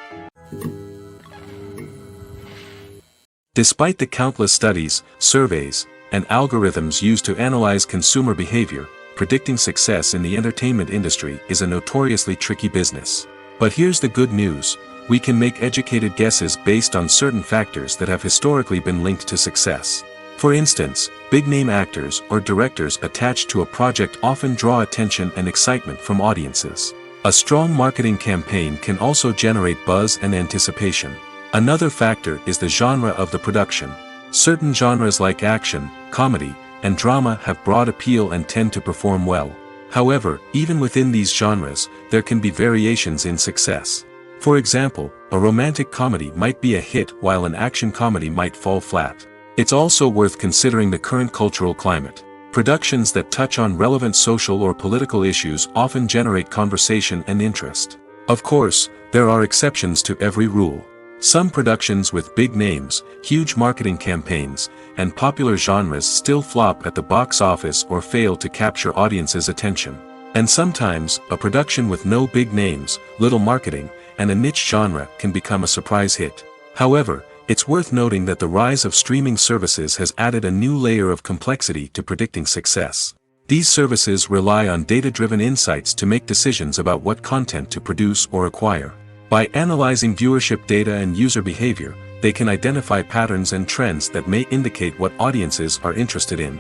Despite the countless studies, surveys, and algorithms used to analyze consumer behavior, predicting success in the entertainment industry is a notoriously tricky business. But here's the good news: we can make educated guesses based on certain factors that have historically been linked to success. For instance, big-name actors or directors attached to a project often draw attention and excitement from audiences. A strong marketing campaign can also generate buzz and anticipation. Another factor is the genre of the production. Certain genres like action, comedy, and drama have broad appeal and tend to perform well. However, even within these genres, there can be variations in success. For example, a romantic comedy might be a hit while an action comedy might fall flat. It's also worth considering the current cultural climate. Productions that touch on relevant social or political issues often generate conversation and interest. Of course, there are exceptions to every rule. Some productions with big names, huge marketing campaigns, and popular genres still flop at the box office or fail to capture audiences' attention. And sometimes, a production with no big names, little marketing, and a niche genre can become a surprise hit. However, It's worth noting that the rise of streaming services has added a new layer of complexity to predicting success. These services rely on data-driven insights to make decisions about what content to produce or acquire. By analyzing viewership data and user behavior, they can identify patterns and trends that may indicate what audiences are interested in.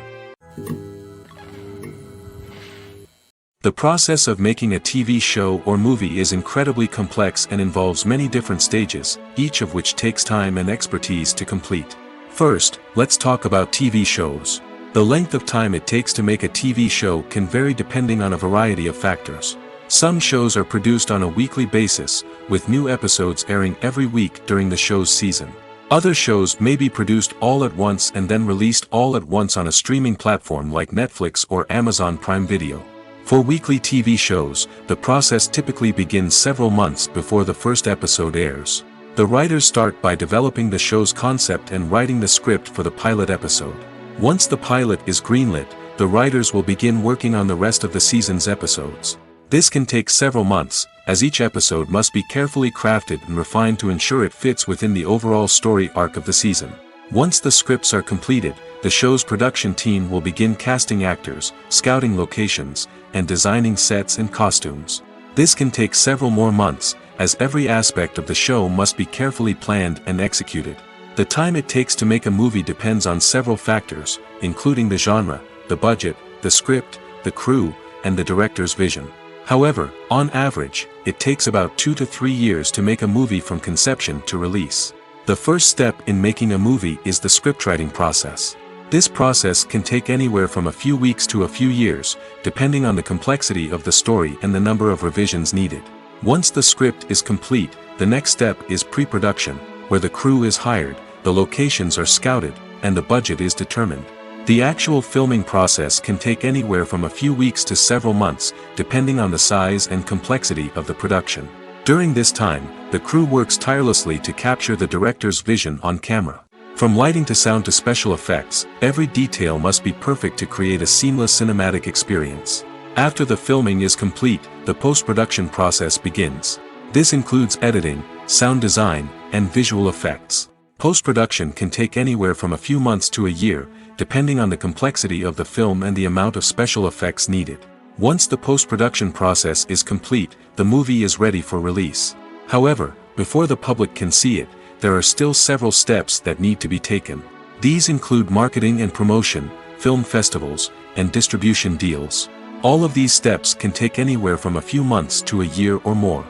The process of making a TV show or movie is incredibly complex and involves many different stages, each of which takes time and expertise to complete. First, let's talk about TV shows. The length of time it takes to make a TV show can vary depending on a variety of factors. Some shows are produced on a weekly basis, with new episodes airing every week during the show's season. Other shows may be produced all at once and then released all at once on a streaming platform like Netflix or Amazon Prime Video. For weekly TV shows, the process typically begins several months before the first episode airs. The writers start by developing the show's concept and writing the script for the pilot episode. Once the pilot is greenlit, the writers will begin working on the rest of the season's episodes. This can take several months, as each episode must be carefully crafted and refined to ensure it fits within the overall story arc of the season. Once the scripts are completed, the show's production team will begin casting actors, scouting locations, and designing sets and costumes. This can take several more months, as every aspect of the show must be carefully planned and executed. The time it takes to make a movie depends on several factors, including the genre, the budget, the script, the crew, and the director's vision. However, on average, it takes about 2 to 3 years to make a movie from conception to release. The first step in making a movie is the scriptwriting process. This process can take anywhere from a few weeks to a few years, depending on the complexity of the story and the number of revisions needed. Once the script is complete, the next step is pre-production, where the crew is hired, the locations are scouted, and the budget is determined. The actual filming process can take anywhere from a few weeks to several months, depending on the size and complexity of the production. During this time, the crew works tirelessly to capture the director's vision on camera. From lighting to sound to special effects, every detail must be perfect to create a seamless cinematic experience. After the filming is complete, the post-production process begins. This includes editing, sound design, and visual effects. Post-production can take anywhere from a few months to a year, depending on the complexity of the film and the amount of special effects needed. Once the post-production process is complete, the movie is ready for release. However, before the public can see it, there are still several steps that need to be taken. These include marketing and promotion, film festivals, and distribution deals. All of these steps can take anywhere from a few months to a year or more.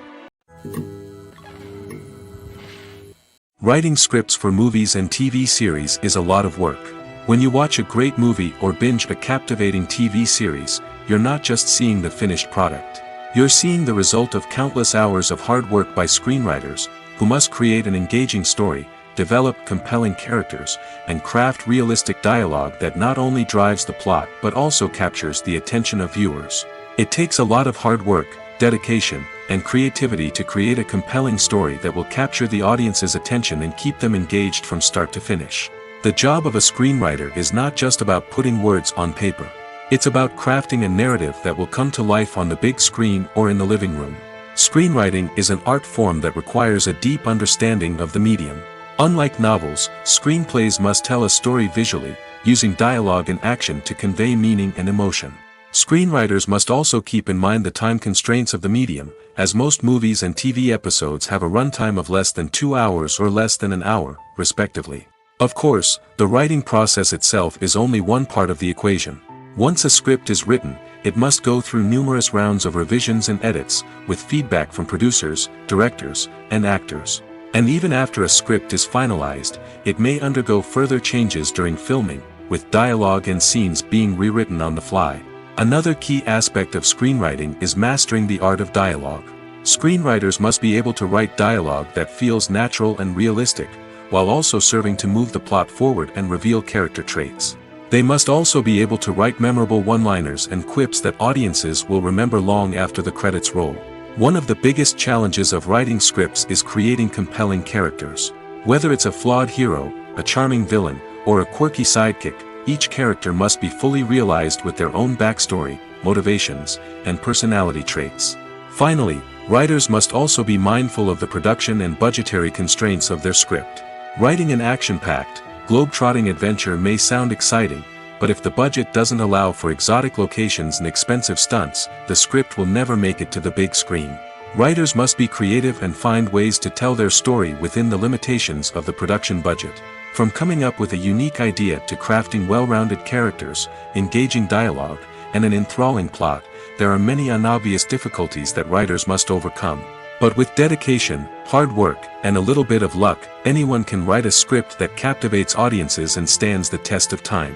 Writing scripts for movies and TV series is a lot of work. When you watch a great movie or binge a captivating TV series, you're not just seeing the finished product. You're seeing the result of countless hours of hard work by screenwriters, who must create an engaging story, develop compelling characters, and craft realistic dialogue that not only drives the plot but also captures the attention of viewers. It takes a lot of hard work, dedication, and creativity to create a compelling story that will capture the audience's attention and keep them engaged from start to finish. The job of a screenwriter is not just about putting words on paper. It's about crafting a narrative that will come to life on the big screen or in the living room. Screenwriting is an art form that requires a deep understanding of the medium. Unlike novels, screenplays must tell a story visually, using dialogue and action to convey meaning and emotion. Screenwriters must also keep in mind the time constraints of the medium, as most movies and TV episodes have a runtime of less than 2 hours or less than an hour, respectively. Of course, the writing process itself is only one part of the equation. Once a script is written, it must go through numerous rounds of revisions and edits, with feedback from producers, directors, and actors. And even after a script is finalized, it may undergo further changes during filming, with dialogue and scenes being rewritten on the fly. Another key aspect of screenwriting is mastering the art of dialogue. Screenwriters must be able to write dialogue that feels natural and realistic, while also serving to move the plot forward and reveal character traits. They must also be able to write memorable one-liners and quips that audiences will remember long after the credits roll. One of the biggest challenges of writing scripts is creating compelling characters. Whether it's a flawed hero, a charming villain, or a quirky sidekick, each character must be fully realized with their own backstory, motivations, and personality traits. Finally, writers must also be mindful of the production and budgetary constraints of their script. Writing an action-packed, globe-trotting adventure may sound exciting, but if the budget doesn't allow for exotic locations and expensive stunts, the script will never make it to the big screen. Writers must be creative and find ways to tell their story within the limitations of the production budget. From coming up with a unique idea to crafting well-rounded characters, engaging dialogue, and an enthralling plot, there are many unobvious difficulties that writers must overcome. But with dedication, hard work, and a little bit of luck, anyone can write a script that captivates audiences and stands the test of time.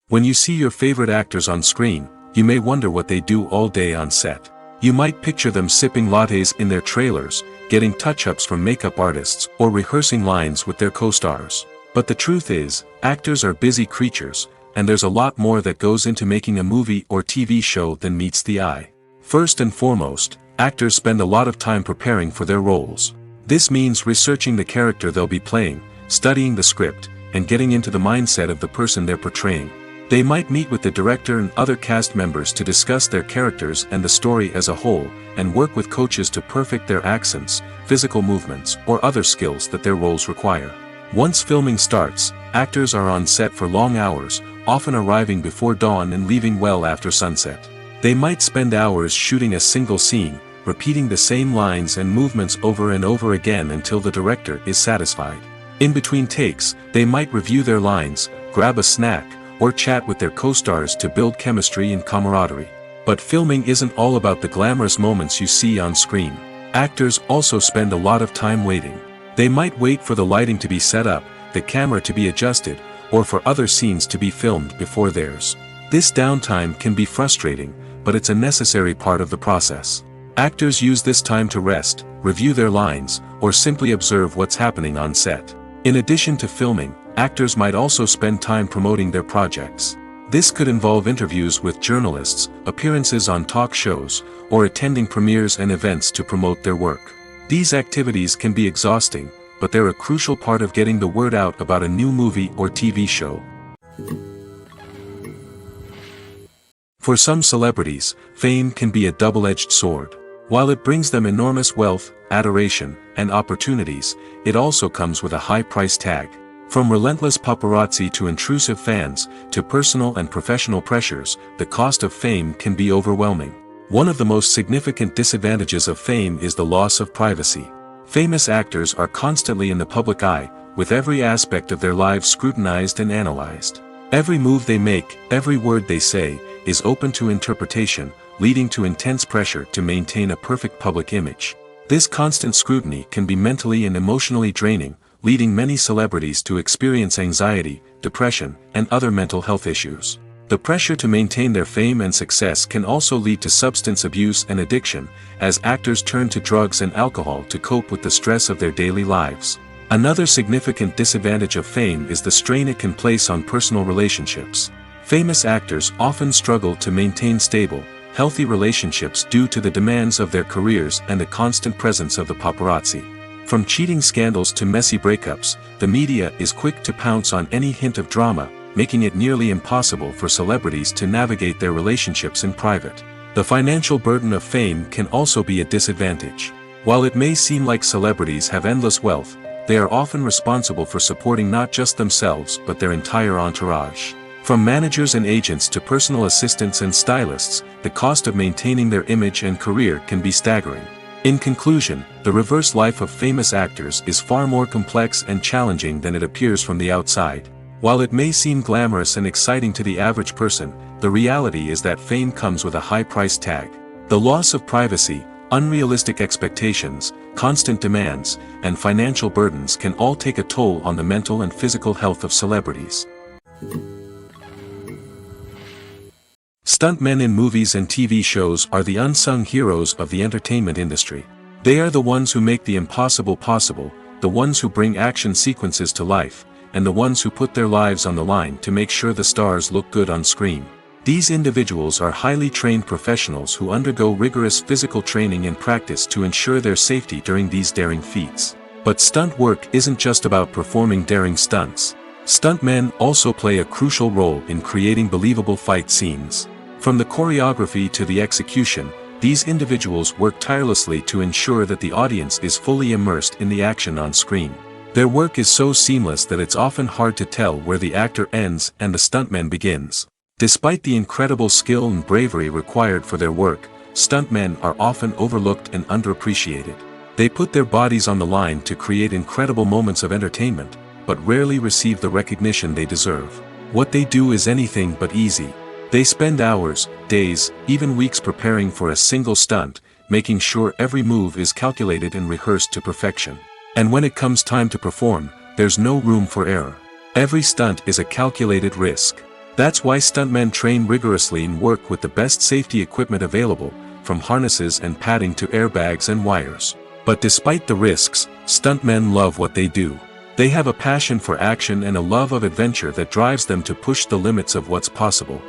When you see your favorite actors on screen, you may wonder what they do all day on set. You might picture them sipping lattes in their trailers, getting touch-ups from makeup artists, or rehearsing lines with their co-stars. But the truth is, actors are busy creatures, and there's a lot more that goes into making a movie or TV show than meets the eye. First and foremost, actors spend a lot of time preparing for their roles. This means researching the character they'll be playing, studying the script, and getting into the mindset of the person they're portraying. They might meet with the director and other cast members to discuss their characters and the story as a whole, and work with coaches to perfect their accents, physical movements, or other skills that their roles require. Once filming starts, actors are on set for long hours, often arriving before dawn and leaving well after sunset. They might spend hours shooting a single scene, repeating the same lines and movements over and over again until the director is satisfied. In between takes, they might review their lines, grab a snack, or chat with their co-stars to build chemistry and camaraderie. But filming isn't all about the glamorous moments you see on screen. Actors also spend a lot of time waiting. They might wait for the lighting to be set up, the camera to be adjusted, or for other scenes to be filmed before theirs. This downtime can be frustrating, but it's a necessary part of the process. Actors use this time to rest, review their lines, or simply observe what's happening on set. In addition to filming, actors might also spend time promoting their projects. This could involve interviews with journalists, appearances on talk shows, or attending premieres and events to promote their work. These activities can be exhausting, but they're a crucial part of getting the word out about a new movie or TV show. For some celebrities, fame can be a double-edged sword. While it brings them enormous wealth, adoration, and opportunities, it also comes with a high price tag. From relentless paparazzi to intrusive fans, to personal and professional pressures, the cost of fame can be overwhelming. One of the most significant disadvantages of fame is the loss of privacy. Famous actors are constantly in the public eye, with every aspect of their lives scrutinized and analyzed. Every move they make, every word they say, is open to interpretation, leading to intense pressure to maintain a perfect public image. This constant scrutiny can be mentally and emotionally draining, leading many celebrities to experience anxiety, depression, and other mental health issues. The pressure to maintain their fame and success can also lead to substance abuse and addiction, as actors turn to drugs and alcohol to cope with the stress of their daily lives. Another significant disadvantage of fame is the strain it can place on personal relationships. Famous actors often struggle to maintain stable, healthy relationships due to the demands of their careers and the constant presence of the paparazzi. From cheating scandals to messy breakups, the media is quick to pounce on any hint of drama, making it nearly impossible for celebrities to navigate their relationships in private. The financial burden of fame can also be a disadvantage. While it may seem like celebrities have endless wealth, they are often responsible for supporting not just themselves but their entire entourage. From managers and agents to personal assistants and stylists, the cost of maintaining their image and career can be staggering. In conclusion, the reverse life of famous actors is far more complex and challenging than it appears from the outside. While it may seem glamorous and exciting to the average person, the reality is that fame comes with a high price tag. The loss of privacy, unrealistic expectations, constant demands, and financial burdens can all take a toll on the mental and physical health of celebrities. Stuntmen in movies and TV shows are the unsung heroes of the entertainment industry. They are the ones who make the impossible possible, the ones who bring action sequences to life, and the ones who put their lives on the line to make sure the stars look good on screen. These individuals are highly trained professionals who undergo rigorous physical training and practice to ensure their safety during these daring feats. But stunt work isn't just about performing daring stunts. Stuntmen also play a crucial role in creating believable fight scenes. From the choreography to the execution, These individuals work tirelessly to ensure that the audience is fully immersed in the action on screen. Their work is so seamless that it's often hard to tell where the actor ends and the stuntman begins. Despite the incredible skill and bravery required for their work, stuntmen are often overlooked and underappreciated. They put their bodies on the line to create incredible moments of entertainment, but rarely receive the recognition they deserve. What they do is anything but easy. They spend hours, days, even weeks preparing for a single stunt, making sure every move is calculated and rehearsed to perfection. And when it comes time to perform, there's no room for error. Every stunt is a calculated risk. That's why stuntmen train rigorously and work with the best safety equipment available, from harnesses and padding to airbags and wires. But despite the risks, stuntmen love what they do. They have a passion for action and a love of adventure that drives them to push the limits of what's possible.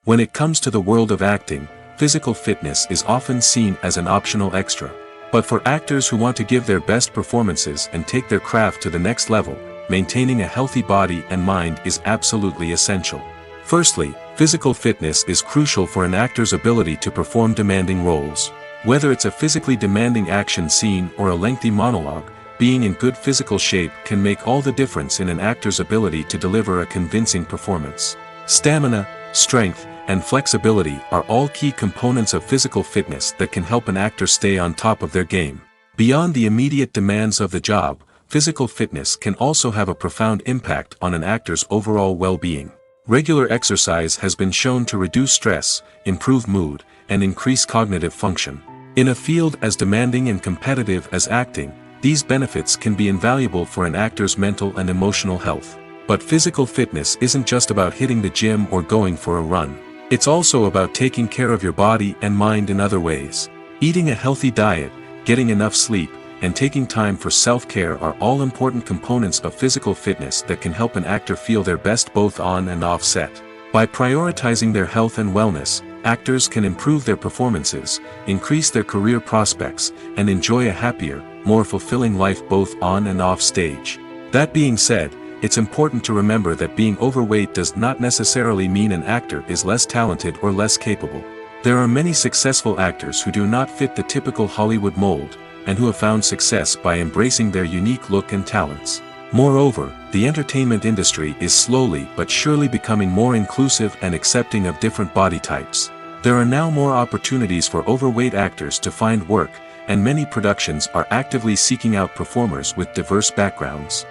When it comes to the world of acting, physical fitness is often seen as an optional extra. But for actors who want to give their best performances and take their craft to the next level, maintaining a healthy body and mind is absolutely essential. Firstly, physical fitness is crucial for an actor's ability to perform demanding roles. Whether it's a physically demanding action scene or a lengthy monologue, being in good physical shape can make all the difference in an actor's ability to deliver a convincing performance. Stamina, strength, and flexibility are all key components of physical fitness that can help an actor stay on top of their game. Beyond the immediate demands of the job, physical fitness can also have a profound impact on an actor's overall well-being. Regular exercise has been shown to reduce stress, improve mood, and increase cognitive function. In a field as demanding and competitive as acting, these benefits can be invaluable for an actor's mental and emotional health. But physical fitness isn't just about hitting the gym or going for a run. It's also about taking care of your body and mind in other ways. Eating a healthy diet, getting enough sleep, and taking time for self-care are all important components of physical fitness that can help an actor feel their best both on and off set. By prioritizing their health and wellness, actors can improve their performances, increase their career prospects, and enjoy a happier, more fulfilling life both on and off stage. That being said, it's important to remember that being overweight does not necessarily mean an actor is less talented or less capable. There are many successful actors who do not fit the typical Hollywood mold, and who have found success by embracing their unique look and talents. Moreover, the entertainment industry is slowly but surely becoming more inclusive and accepting of different body types. There are now more opportunities for overweight actors to find work, and many productions are actively seeking out performers with diverse backgrounds.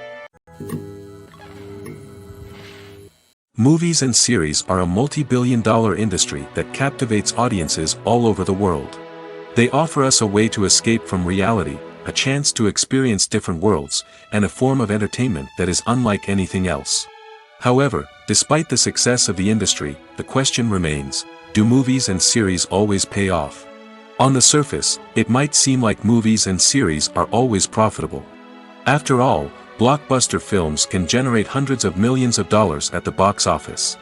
Movies and series are a multi-billion-dollar industry that captivates audiences all over the world. They offer us a way to escape from reality, a chance to experience different worlds, and a form of entertainment that is unlike anything else. However, despite the success of the industry, the question remains, do movies and series always pay off? On the surface, it might seem like movies and series are always profitable. After all, blockbuster films can generate hundreds of millions of dollars at the box office.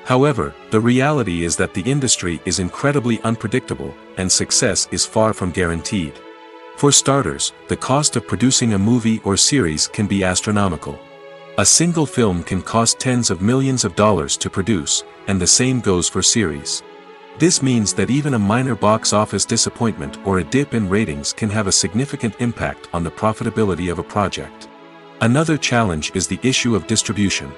However, the reality is that the industry is incredibly unpredictable, and success is far from guaranteed. For starters, the cost of producing a movie or series can be astronomical. A single film can cost tens of millions of dollars to produce, and the same goes for series. This means that even a minor box office disappointment or a dip in ratings can have a significant impact on the profitability of a project. Another challenge is the issue of distribution.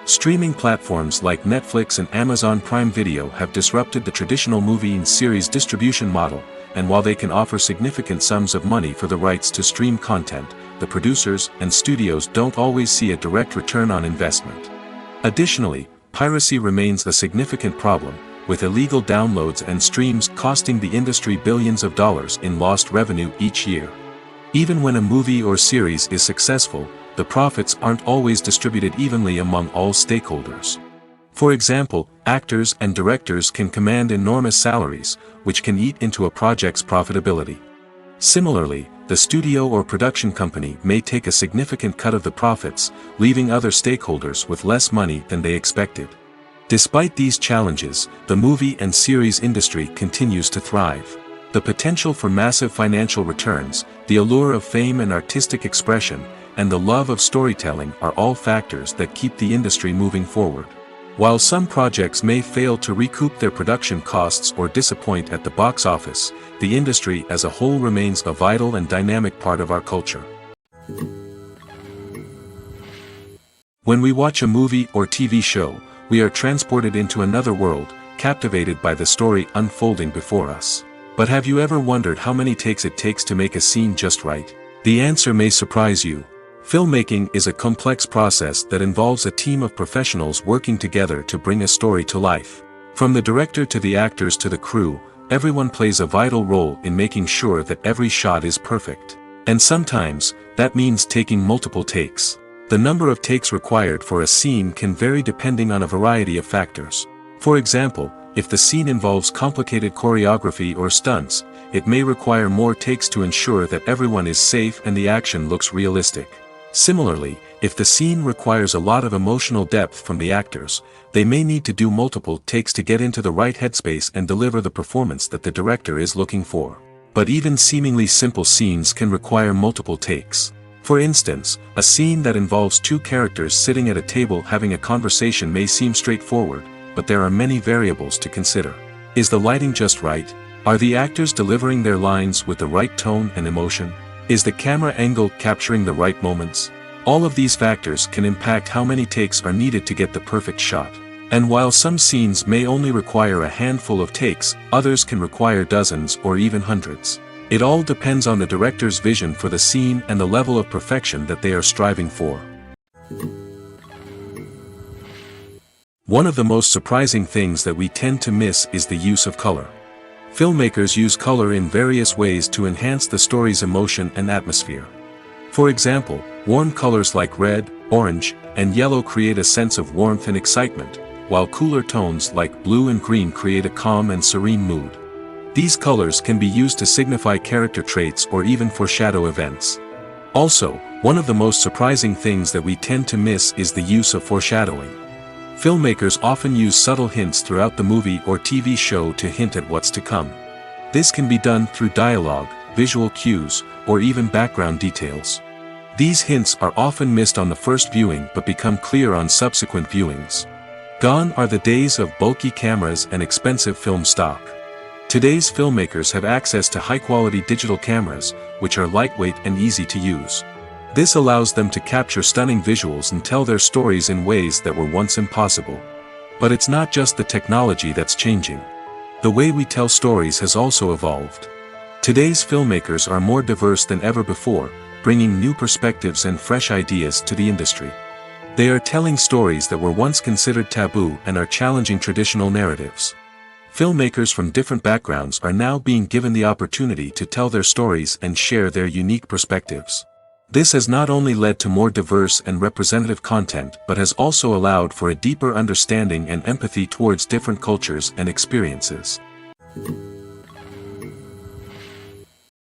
Streaming platforms like Netflix and Amazon Prime Video have disrupted the traditional movie and series distribution model, and while they can offer significant sums of money for the rights to stream content, the producers and studios don't always see a direct return on investment. Additionally, piracy remains a significant problem, with illegal downloads and streams costing the industry billions of dollars in lost revenue each year. Even when a movie or series is successful, the profits aren't always distributed evenly among all stakeholders. For example, actors and directors can command enormous salaries, which can eat into a project's profitability. Similarly, the studio or production company may take a significant cut of the profits, leaving other stakeholders with less money than they expected. Despite these challenges, the movie and series industry continues to thrive. The potential for massive financial returns, the allure of fame and artistic expression, and the love of storytelling are all factors that keep the industry moving forward. While some projects may fail to recoup their production costs or disappoint at the box office, the industry as a whole remains a vital and dynamic part of our culture. When we watch a movie or TV show, we are transported into another world, captivated by the story unfolding before us. But have you ever wondered how many takes it takes to make a scene just right? The answer may surprise you. Filmmaking is a complex process that involves a team of professionals working together to bring a story to life. From the director to the actors to the crew, everyone plays a vital role in making sure that every shot is perfect. And sometimes, that means taking multiple takes. The number of takes required for a scene can vary depending on a variety of factors. For example, if the scene involves complicated choreography or stunts, it may require more takes to ensure that everyone is safe and the action looks realistic. Similarly, if the scene requires a lot of emotional depth from the actors, they may need to do multiple takes to get into the right headspace and deliver the performance that the director is looking for. But even seemingly simple scenes can require multiple takes. For instance, a scene that involves two characters sitting at a table having a conversation may seem straightforward, but there are many variables to consider. Is the lighting just right? Are the actors delivering their lines with the right tone and emotion? Is the camera angle capturing the right moments? All of these factors can impact how many takes are needed to get the perfect shot. And while some scenes may only require a handful of takes, others can require dozens or even hundreds. It all depends on the director's vision for the scene and the level of perfection that they are striving for. One of the most surprising things that we tend to miss is the use of color. Filmmakers use color in various ways to enhance the story's emotion and atmosphere. For example, warm colors like red, orange, and yellow create a sense of warmth and excitement, while cooler tones like blue and green create a calm and serene mood. These colors can be used to signify character traits or even foreshadow events. Also, one of the most surprising things that we tend to miss is the use of foreshadowing. Filmmakers often use subtle hints throughout the movie or TV show to hint at what's to come. This can be done through dialogue, visual cues, or even background details. These hints are often missed on the first viewing but become clear on subsequent viewings. Gone are the days of bulky cameras and expensive film stock. Today's filmmakers have access to high-quality digital cameras, which are lightweight and easy to use. This allows them to capture stunning visuals and tell their stories in ways that were once impossible. But it's not just the technology that's changing. The way we tell stories has also evolved. Today's filmmakers are more diverse than ever before, bringing new perspectives and fresh ideas to the industry. They are telling stories that were once considered taboo and are challenging traditional narratives. Filmmakers from different backgrounds are now being given the opportunity to tell their stories and share their unique perspectives. This has not only led to more diverse and representative content but has also allowed for a deeper understanding and empathy towards different cultures and experiences.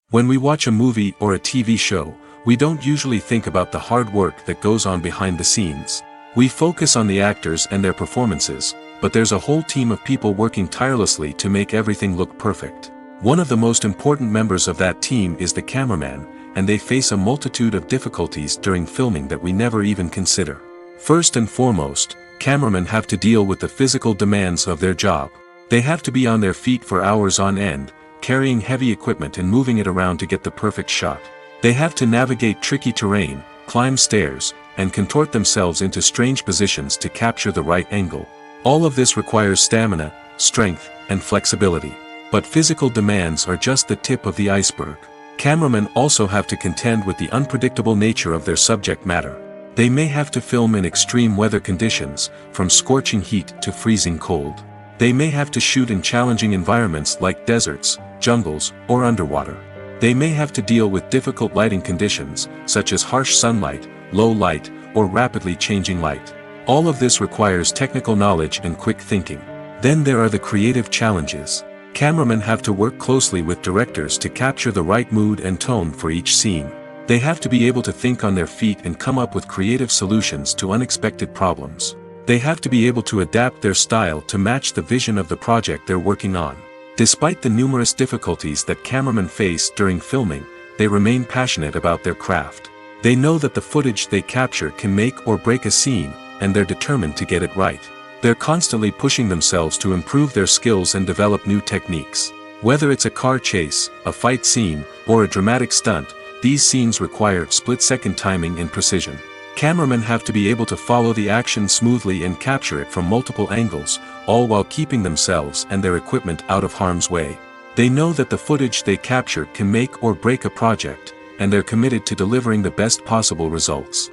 When we watch a movie or a TV show, we don't usually think about the hard work that goes on behind the scenes. We focus on the actors and their performances, but there's a whole team of people working tirelessly to make everything look perfect. One of the most important members of that team is the cameraman, and they face a multitude of difficulties during filming that we never even consider. First and foremost, cameramen have to deal with the physical demands of their job. They have to be on their feet for hours on end, carrying heavy equipment and moving it around to get the perfect shot. They have to navigate tricky terrain, climb stairs, and contort themselves into strange positions to capture the right angle. All of this requires stamina, strength, and flexibility. But physical demands are just the tip of the iceberg. Cameramen also have to contend with the unpredictable nature of their subject matter. They may have to film in extreme weather conditions, from scorching heat to freezing cold. They may have to shoot in challenging environments like deserts, jungles, or underwater. They may have to deal with difficult lighting conditions, such as harsh sunlight, low light, or rapidly changing light. All of this requires technical knowledge and quick thinking. Then there are the creative challenges. Cameramen have to work closely with directors to capture the right mood and tone for each scene. They have to be able to think on their feet and come up with creative solutions to unexpected problems. They have to be able to adapt their style to match the vision of the project they're working on. Despite the numerous difficulties that cameramen face during filming, they remain passionate about their craft. They know that the footage they capture can make or break a scene, and they're determined to get it right. They're constantly pushing themselves to improve their skills and develop new techniques. Whether it's a car chase, a fight scene, or a dramatic stunt, these scenes require split-second timing and precision. Cameramen have to be able to follow the action smoothly and capture it from multiple angles, all while keeping themselves and their equipment out of harm's way. They know that the footage they capture can make or break a project, and they're committed to delivering the best possible results.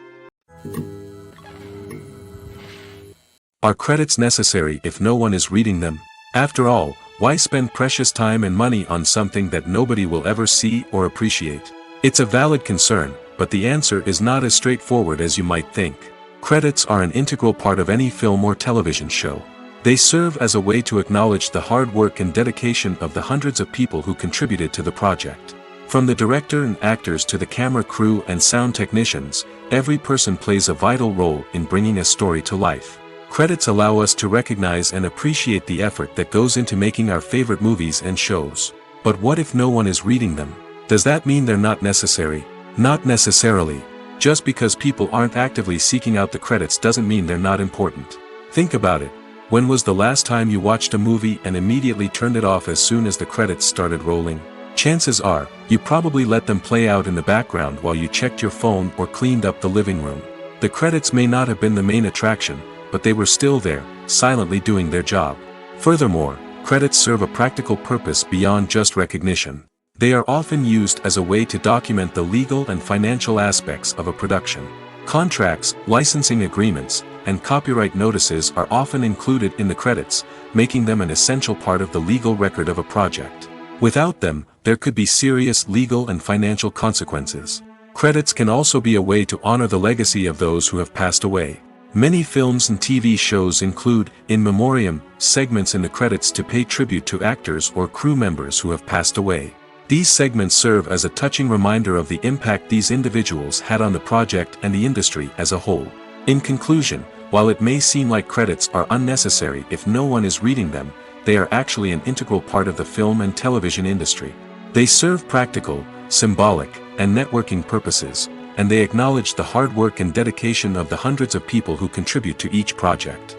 Are credits necessary if no one is reading them? After all, why spend precious time and money on something that nobody will ever see or appreciate? It's a valid concern, but the answer is not as straightforward as you might think. Credits are an integral part of any film or television show. They serve as a way to acknowledge the hard work and dedication of the hundreds of people who contributed to the project. From the director and actors to the camera crew and sound technicians, every person plays a vital role in bringing a story to life. Credits allow us to recognize and appreciate the effort that goes into making our favorite movies and shows. But what if no one is reading them? Does that mean they're not necessary? Not necessarily. Just because people aren't actively seeking out the credits doesn't mean they're not important. Think about it. When was the last time you watched a movie and immediately turned it off as soon as the credits started rolling? Chances are, you probably let them play out in the background while you checked your phone or cleaned up the living room. The credits may not have been the main attraction, but they were still there, silently doing their job. Furthermore, credits serve a practical purpose beyond just recognition. They are often used as a way to document the legal and financial aspects of a production. Contracts, licensing agreements, and copyright notices are often included in the credits, making them an essential part of the legal record of a project. Without them, there could be serious legal and financial consequences. Credits can also be a way to honor the legacy of those who have passed away. Many films and TV shows include, in memoriam, segments in the credits to pay tribute to actors or crew members who have passed away. These segments serve as a touching reminder of the impact these individuals had on the project and the industry as a whole. In conclusion, while it may seem like credits are unnecessary if no one is reading them, they are actually an integral part of the film and television industry. They serve practical, symbolic, and networking purposes, and they acknowledge the hard work and dedication of the hundreds of people who contribute to each project.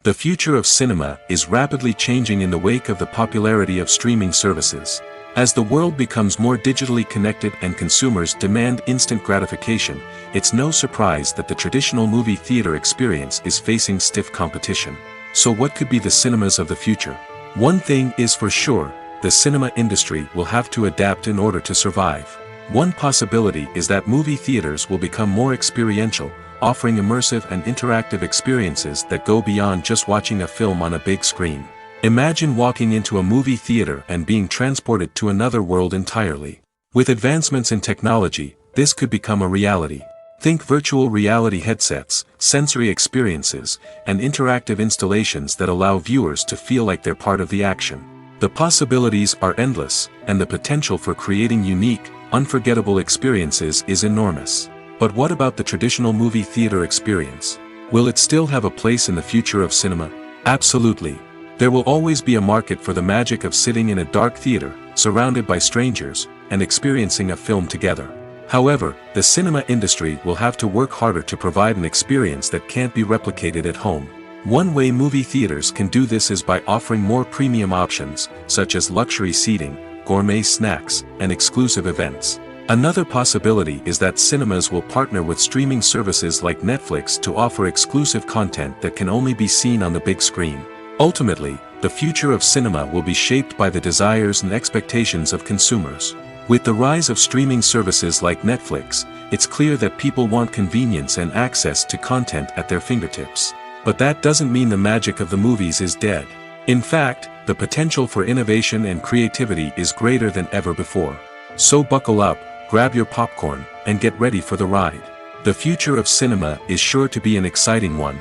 The future of cinema is rapidly changing in the wake of the popularity of streaming services. As the world becomes more digitally connected and consumers demand instant gratification, it's no surprise that the traditional movie theater experience is facing stiff competition. So what could be the cinemas of the future? One thing is for sure, the cinema industry will have to adapt in order to survive. One possibility is that movie theaters will become more experiential, offering immersive and interactive experiences that go beyond just watching a film on a big screen. Imagine walking into a movie theater and being transported to another world entirely. With advancements in technology, this could become a reality. Think virtual reality headsets, sensory experiences, and interactive installations that allow viewers to feel like they're part of the action. The possibilities are endless, and the potential for creating unique, unforgettable experiences is enormous. But what about the traditional movie theater experience? Will it still have a place in the future of cinema? Absolutely. There will always be a market for the magic of sitting in a dark theater, surrounded by strangers, and experiencing a film together. However, the cinema industry will have to work harder to provide an experience that can't be replicated at home. One way movie theaters can do this is by offering more premium options, such as luxury seating, gourmet snacks, and exclusive events. Another possibility is that cinemas will partner with streaming services like Netflix to offer exclusive content that can only be seen on the big screen. Ultimately, the future of cinema will be shaped by the desires and expectations of consumers. With the rise of streaming services like Netflix, it's clear that people want convenience and access to content at their fingertips. But that doesn't mean the magic of the movies is dead. In fact, the potential for innovation and creativity is greater than ever before. So buckle up, grab your popcorn, and get ready for the ride. The future of cinema is sure to be an exciting one.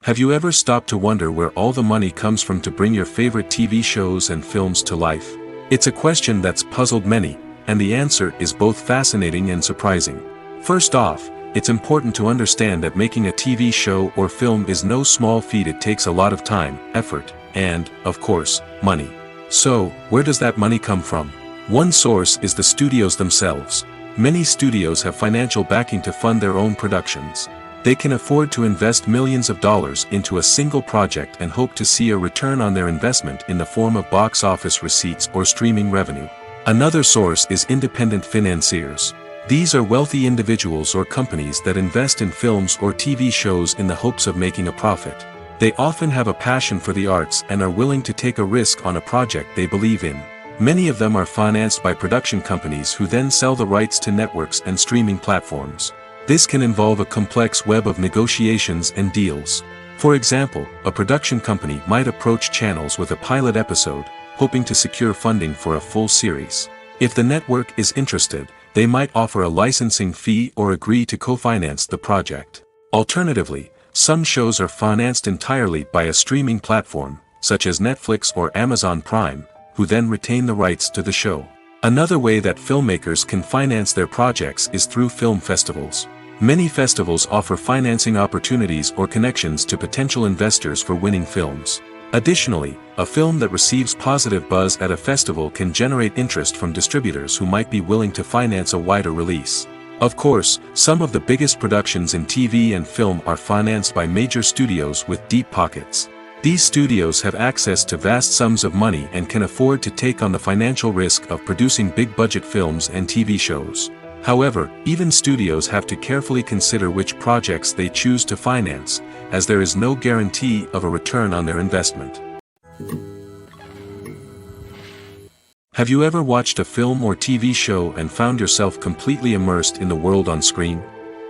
Have you ever stopped to wonder where all the money comes from to bring your favorite TV shows and films to life? It's a question that's puzzled many, and the answer is both fascinating and surprising. First off, it's important to understand that making a TV show or film is no small feat. It takes a lot of time, effort, and, of course, money. So, where does that money come from? One source is the studios themselves. Many studios have financial backing to fund their own productions. They can afford to invest millions of dollars into a single project and hope to see a return on their investment in the form of box office receipts or streaming revenue. Another source is independent financiers. These are wealthy individuals or companies that invest in films or TV shows in the hopes of making a profit. They often have a passion for the arts and are willing to take a risk on a project they believe in. Many of them are financed by production companies who then sell the rights to networks and streaming platforms. This can involve a complex web of negotiations and deals. For example, a production company might approach channels with a pilot episode, hoping to secure funding for a full series. If the network is interested, they might offer a licensing fee or agree to co-finance the project. Alternatively, some shows are financed entirely by a streaming platform, such as Netflix or Amazon Prime, who then retain the rights to the show. Another way that filmmakers can finance their projects is through film festivals. Many festivals offer financing opportunities or connections to potential investors for winning films. Additionally, a film that receives positive buzz at a festival can generate interest from distributors who might be willing to finance a wider release. Of course, some of the biggest productions in TV and film are financed by major studios with deep pockets. These studios have access to vast sums of money and can afford to take on the financial risk of producing big-budget films and TV shows. However, even studios have to carefully consider which projects they choose to finance, as there is no guarantee of a return on their investment. Have you ever watched a film or TV show and found yourself completely immersed in the world on screen?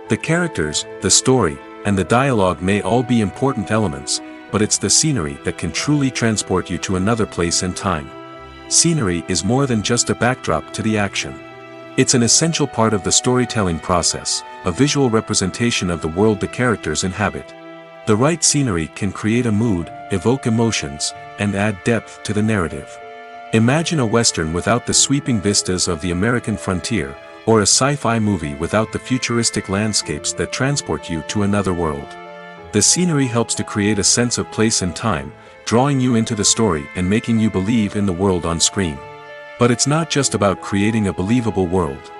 The characters, the story, and the dialogue may all be important elements, but it's the scenery that can truly transport you to another place and time. Scenery is more than just a backdrop to the action. It's an essential part of the storytelling process, a visual representation of the world the characters inhabit. The right scenery can create a mood, evoke emotions, and add depth to the narrative. Imagine a Western without the sweeping vistas of the American frontier, or a sci-fi movie without the futuristic landscapes that transport you to another world. The scenery helps to create a sense of place and time, drawing you into the story and making you believe in the world on screen. But it's not just about creating a believable world.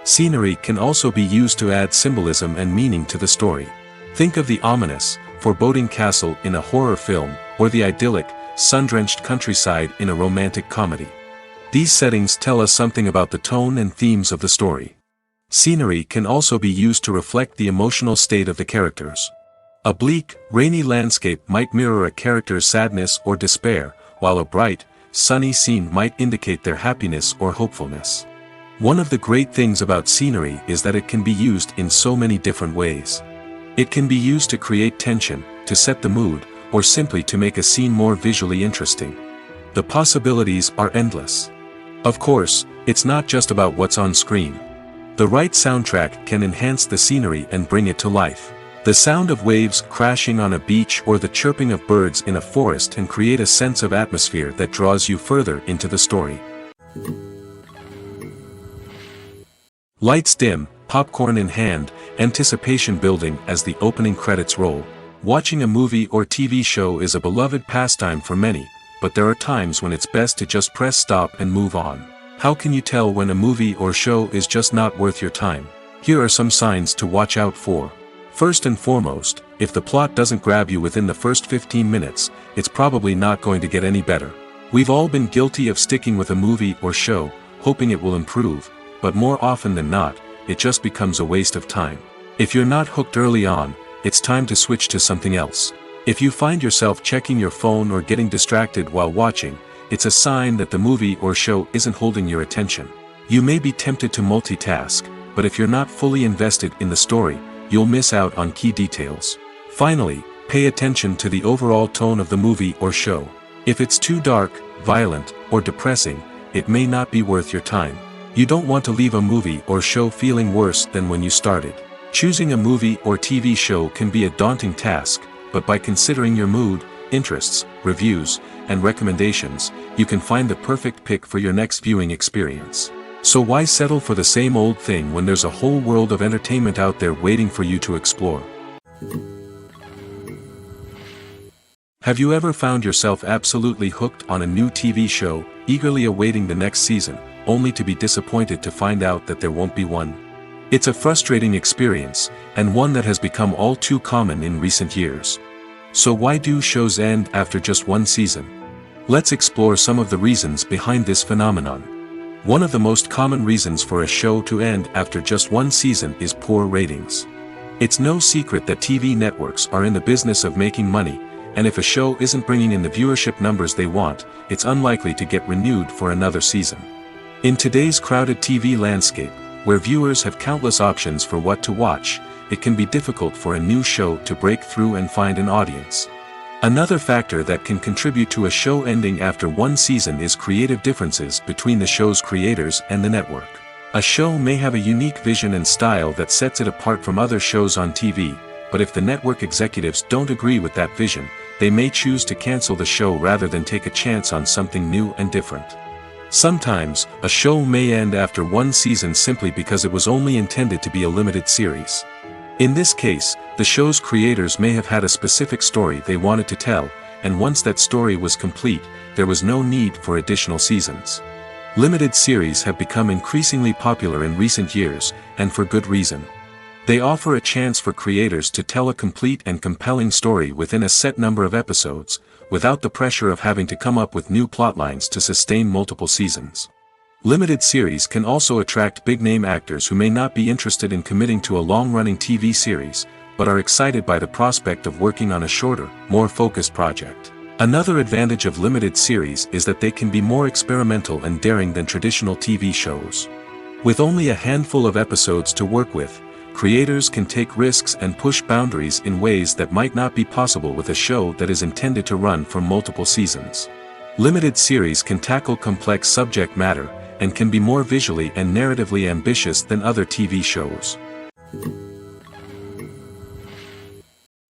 Scenery can also be used to add symbolism and meaning to the story. Think of the ominous, foreboding castle in a horror film, or the idyllic, sun-drenched countryside in a romantic comedy. These settings tell us something about the tone and themes of the story. Scenery can also be used to reflect the emotional state of the characters. A bleak, rainy landscape might mirror a character's sadness or despair, while a bright, sunny scene might indicate their happiness or hopefulness. One of the great things about scenery is that it can be used in so many different ways. It can be used to create tension, to set the mood, or simply to make a scene more visually interesting. The possibilities are endless. Of course, it's not just about what's on screen. The right soundtrack can enhance the scenery and bring it to life. The sound of waves crashing on a beach or the chirping of birds in a forest can create a sense of atmosphere that draws you further into the story. Lights dim, popcorn in hand, anticipation building as the opening credits roll. Watching a movie or TV show is a beloved pastime for many, but there are times when it's best to just press stop and move on. How can you tell when a movie or show is just not worth your time? Here are some signs to watch out for. First and foremost, if the plot doesn't grab you within the first 15 minutes, it's probably not going to get any better. We've all been guilty of sticking with a movie or show, hoping it will improve, but more often than not, it just becomes a waste of time. If you're not hooked early on, it's time to switch to something else. If you find yourself checking your phone or getting distracted while watching, it's a sign that the movie or show isn't holding your attention. You may be tempted to multitask, but if you're not fully invested in the story, you'll miss out on key details. Finally, pay attention to the overall tone of the movie or show. If it's too dark, violent, or depressing, it may not be worth your time. You don't want to leave a movie or show feeling worse than when you started. Choosing a movie or TV show can be a daunting task, but by considering your mood, interests, reviews, and recommendations, you can find the perfect pick for your next viewing experience. So why settle for the same old thing when there's a whole world of entertainment out there waiting for you to explore? Have you ever found yourself absolutely hooked on a new TV show, eagerly awaiting the next season, only to be disappointed to find out that there won't be one. It's a frustrating experience, and one that has become all too common in recent years. So why do shows end after just one season? Let's explore some of the reasons behind this phenomenon. One of the most common reasons for a show to end after just one season is poor ratings. It's no secret that TV networks are in the business of making money, and if a show isn't bringing in the viewership numbers they want, it's unlikely to get renewed for another season. In today's crowded TV landscape, where viewers have countless options for what to watch, it can be difficult for a new show to break through and find an audience. Another factor that can contribute to a show ending after one season is creative differences between the show's creators and the network. A show may have a unique vision and style that sets it apart from other shows on TV, but if the network executives don't agree with that vision, they may choose to cancel the show rather than take a chance on something new and different. Sometimes, a show may end after one season simply because it was only intended to be a limited series. In this case, the show's creators may have had a specific story they wanted to tell, and once that story was complete, there was no need for additional seasons. Limited series have become increasingly popular in recent years, and for good reason. They offer a chance for creators to tell a complete and compelling story within a set number of episodes, without the pressure of having to come up with new plotlines to sustain multiple seasons. Limited series can also attract big-name actors who may not be interested in committing to a long-running TV series, but are excited by the prospect of working on a shorter, more focused project. Another advantage of limited series is that they can be more experimental and daring than traditional TV shows. With only a handful of episodes to work with, creators can take risks and push boundaries in ways that might not be possible with a show that is intended to run for multiple seasons. Limited series can tackle complex subject matter, and can be more visually and narratively ambitious than other TV shows.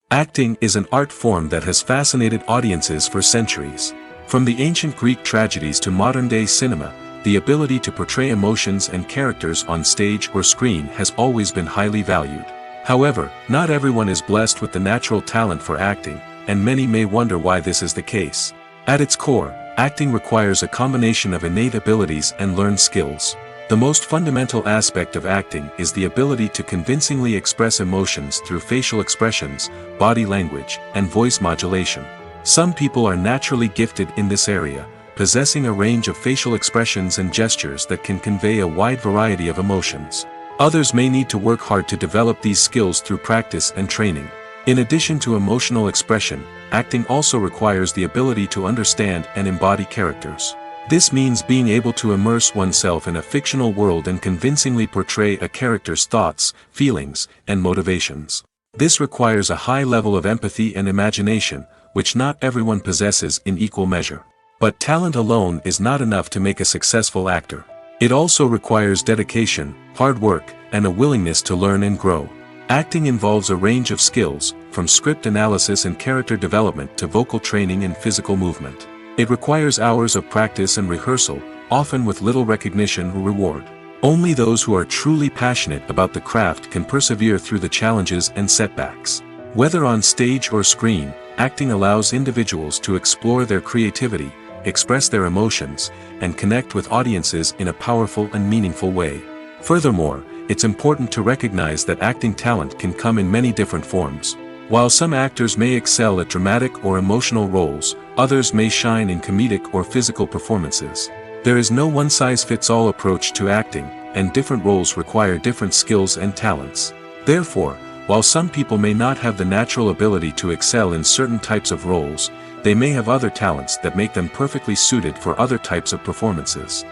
Acting is an art form that has fascinated audiences for centuries. From the ancient Greek tragedies to modern-day cinema, the ability to portray emotions and characters on stage or screen has always been highly valued. However, not everyone is blessed with the natural talent for acting, and many may wonder why this is the case. At its core, acting requires a combination of innate abilities and learned skills. The most fundamental aspect of acting is the ability to convincingly express emotions through facial expressions, body language, and voice modulation. Some people are naturally gifted in this area, possessing a range of facial expressions and gestures that can convey a wide variety of emotions. Others may need to work hard to develop these skills through practice and training. In addition to emotional expression, acting also requires the ability to understand and embody characters. This means being able to immerse oneself in a fictional world and convincingly portray a character's thoughts, feelings, and motivations. This requires a high level of empathy and imagination, which not everyone possesses in equal measure. But talent alone is not enough to make a successful actor. It also requires dedication, hard work, and a willingness to learn and grow. Acting involves a range of skills, from script analysis and character development to vocal training and physical movement. It requires hours of practice and rehearsal, often with little recognition or reward. Only those who are truly passionate about the craft can persevere through the challenges and setbacks. Whether on stage or screen, acting allows individuals to explore their creativity, express their emotions, and connect with audiences in a powerful and meaningful way. Furthermore, it's important to recognize that acting talent can come in many different forms. While some actors may excel at dramatic or emotional roles, others may shine in comedic or physical performances. There is no one-size-fits-all approach to acting, and different roles require different skills and talents. Therefore, while some people may not have the natural ability to excel in certain types of roles, they may have other talents that make them perfectly suited for other types of performances.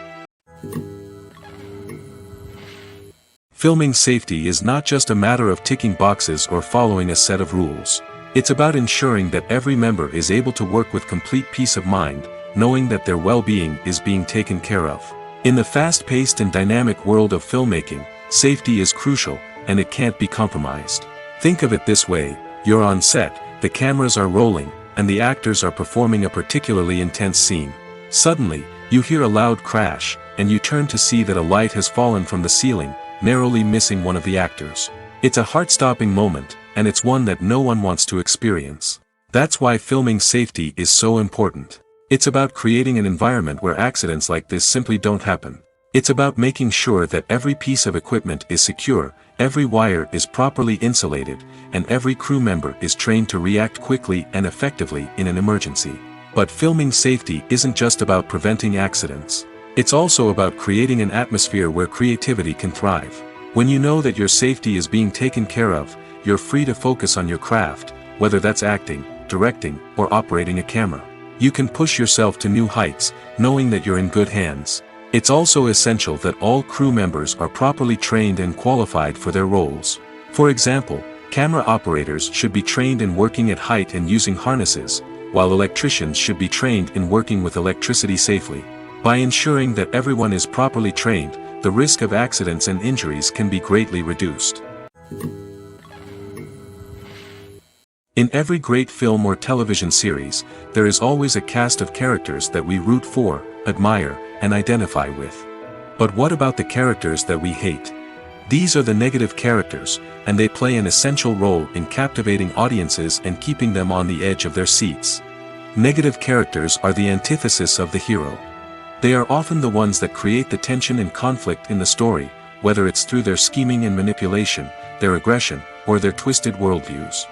Filming safety is not just a matter of ticking boxes or following a set of rules. It's about ensuring that every member is able to work with complete peace of mind, knowing that their well-being is being taken care of. In the fast-paced and dynamic world of filmmaking, safety is crucial, and it can't be compromised. Think of it this way: you're on set, the cameras are rolling, and the actors are performing a particularly intense scene. Suddenly, you hear a loud crash, and you turn to see that a light has fallen from the ceiling, narrowly missing one of the actors. It's a heart-stopping moment, and it's one that no one wants to experience. That's why filming safety is so important. It's about creating an environment where accidents like this simply don't happen. It's about making sure that every piece of equipment is secure, every wire is properly insulated, and every crew member is trained to react quickly and effectively in an emergency. But filming safety isn't just about preventing accidents. It's also about creating an atmosphere where creativity can thrive. When you know that your safety is being taken care of, you're free to focus on your craft, whether that's acting, directing, or operating a camera. You can push yourself to new heights, knowing that you're in good hands. It's also essential that all crew members are properly trained and qualified for their roles. For example, camera operators should be trained in working at height and using harnesses, while electricians should be trained in working with electricity safely. By ensuring that everyone is properly trained, the risk of accidents and injuries can be greatly reduced. In every great film or television series, there is always a cast of characters that we root for, admire, and identify with. But what about the characters that we hate? These are the negative characters, and they play an essential role in captivating audiences and keeping them on the edge of their seats. Negative characters are the antithesis of the hero. They are often the ones that create the tension and conflict in the story, whether it's through their scheming and manipulation, their aggression, or their twisted worldviews.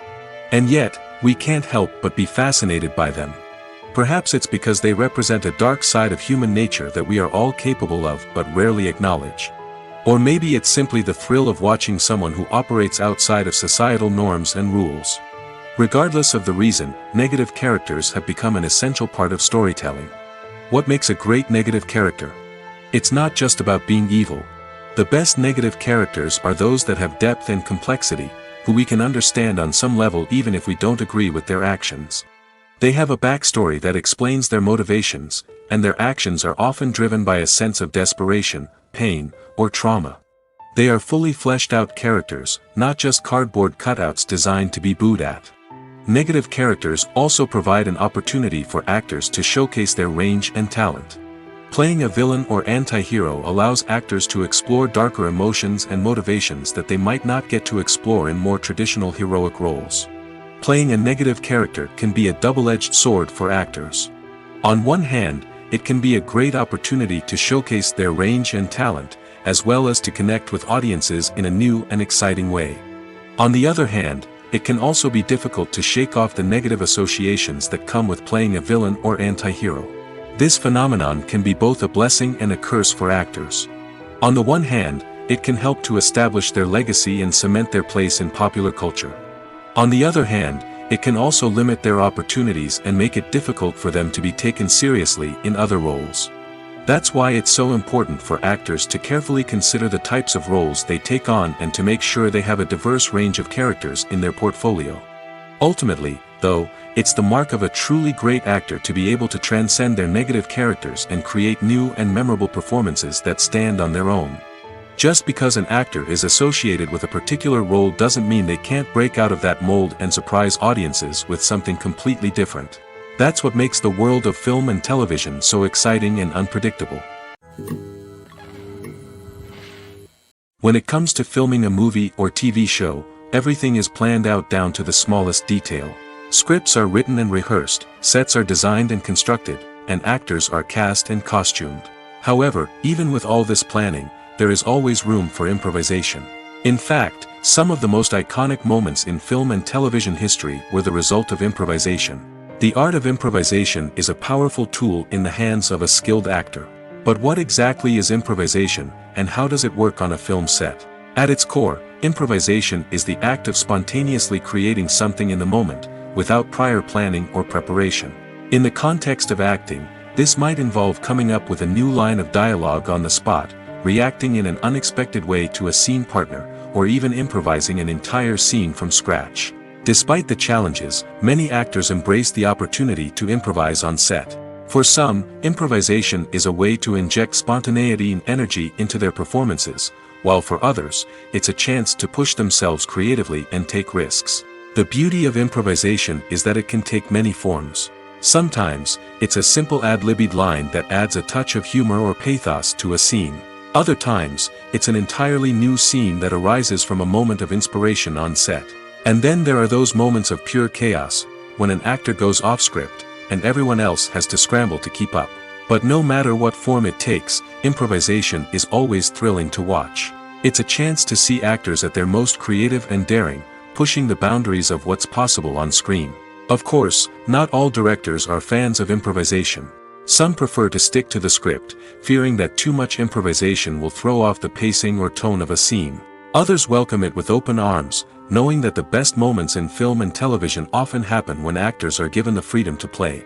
And yet, we can't help but be fascinated by them. Perhaps it's because they represent a dark side of human nature that we are all capable of but rarely acknowledge. Or maybe it's simply the thrill of watching someone who operates outside of societal norms and rules. Regardless of the reason, negative characters have become an essential part of storytelling. What makes a great negative character? It's not just about being evil. The best negative characters are those that have depth and complexity, who we can understand on some level even if we don't agree with their actions. They have a backstory that explains their motivations, and their actions are often driven by a sense of desperation, pain, or trauma. They are fully fleshed out characters, not just cardboard cutouts designed to be booed at. Negative characters also provide an opportunity for actors to showcase their range and talent. Playing a villain or anti-hero allows actors to explore darker emotions and motivations that they might not get to explore in more traditional heroic roles. Playing a negative character can be a double-edged sword for actors. On one hand, it can be a great opportunity to showcase their range and talent, as well as to connect with audiences in a new and exciting way. On the other hand, it can also be difficult to shake off the negative associations that come with playing a villain or anti-hero. This phenomenon can be both a blessing and a curse for actors. On the one hand, it can help to establish their legacy and cement their place in popular culture. On the other hand, it can also limit their opportunities and make it difficult for them to be taken seriously in other roles. That's why it's so important for actors to carefully consider the types of roles they take on and to make sure they have a diverse range of characters in their portfolio. Ultimately, though, it's the mark of a truly great actor to be able to transcend their negative characters and create new and memorable performances that stand on their own. Just because an actor is associated with a particular role doesn't mean they can't break out of that mold and surprise audiences with something completely different. That's what makes the world of film and television so exciting and unpredictable. When it comes to filming a movie or TV show, everything is planned out down to the smallest detail. Scripts are written and rehearsed, sets are designed and constructed, and actors are cast and costumed. However, even with all this planning, there is always room for improvisation. In fact, some of the most iconic moments in film and television history were the result of improvisation. The art of improvisation is a powerful tool in the hands of a skilled actor. But what exactly is improvisation, and how does it work on a film set? At its core, improvisation is the act of spontaneously creating something in the moment, without prior planning or preparation. In the context of acting, this might involve coming up with a new line of dialogue on the spot, reacting in an unexpected way to a scene partner, or even improvising an entire scene from scratch. Despite the challenges, many actors embrace the opportunity to improvise on set. For some, improvisation is a way to inject spontaneity and energy into their performances, while for others, it's a chance to push themselves creatively and take risks. The beauty of improvisation is that it can take many forms. Sometimes, it's a simple ad-libbed line that adds a touch of humor or pathos to a scene. Other times, it's an entirely new scene that arises from a moment of inspiration on set. And then there are those moments of pure chaos, when an actor goes off script, and everyone else has to scramble to keep up. But no matter what form it takes, improvisation is always thrilling to watch. It's a chance to see actors at their most creative and daring, pushing the boundaries of what's possible on screen. Of course, not all directors are fans of improvisation. Some prefer to stick to the script, fearing that too much improvisation will throw off the pacing or tone of a scene. Others welcome it with open arms, knowing that the best moments in film and television often happen when actors are given the freedom to play.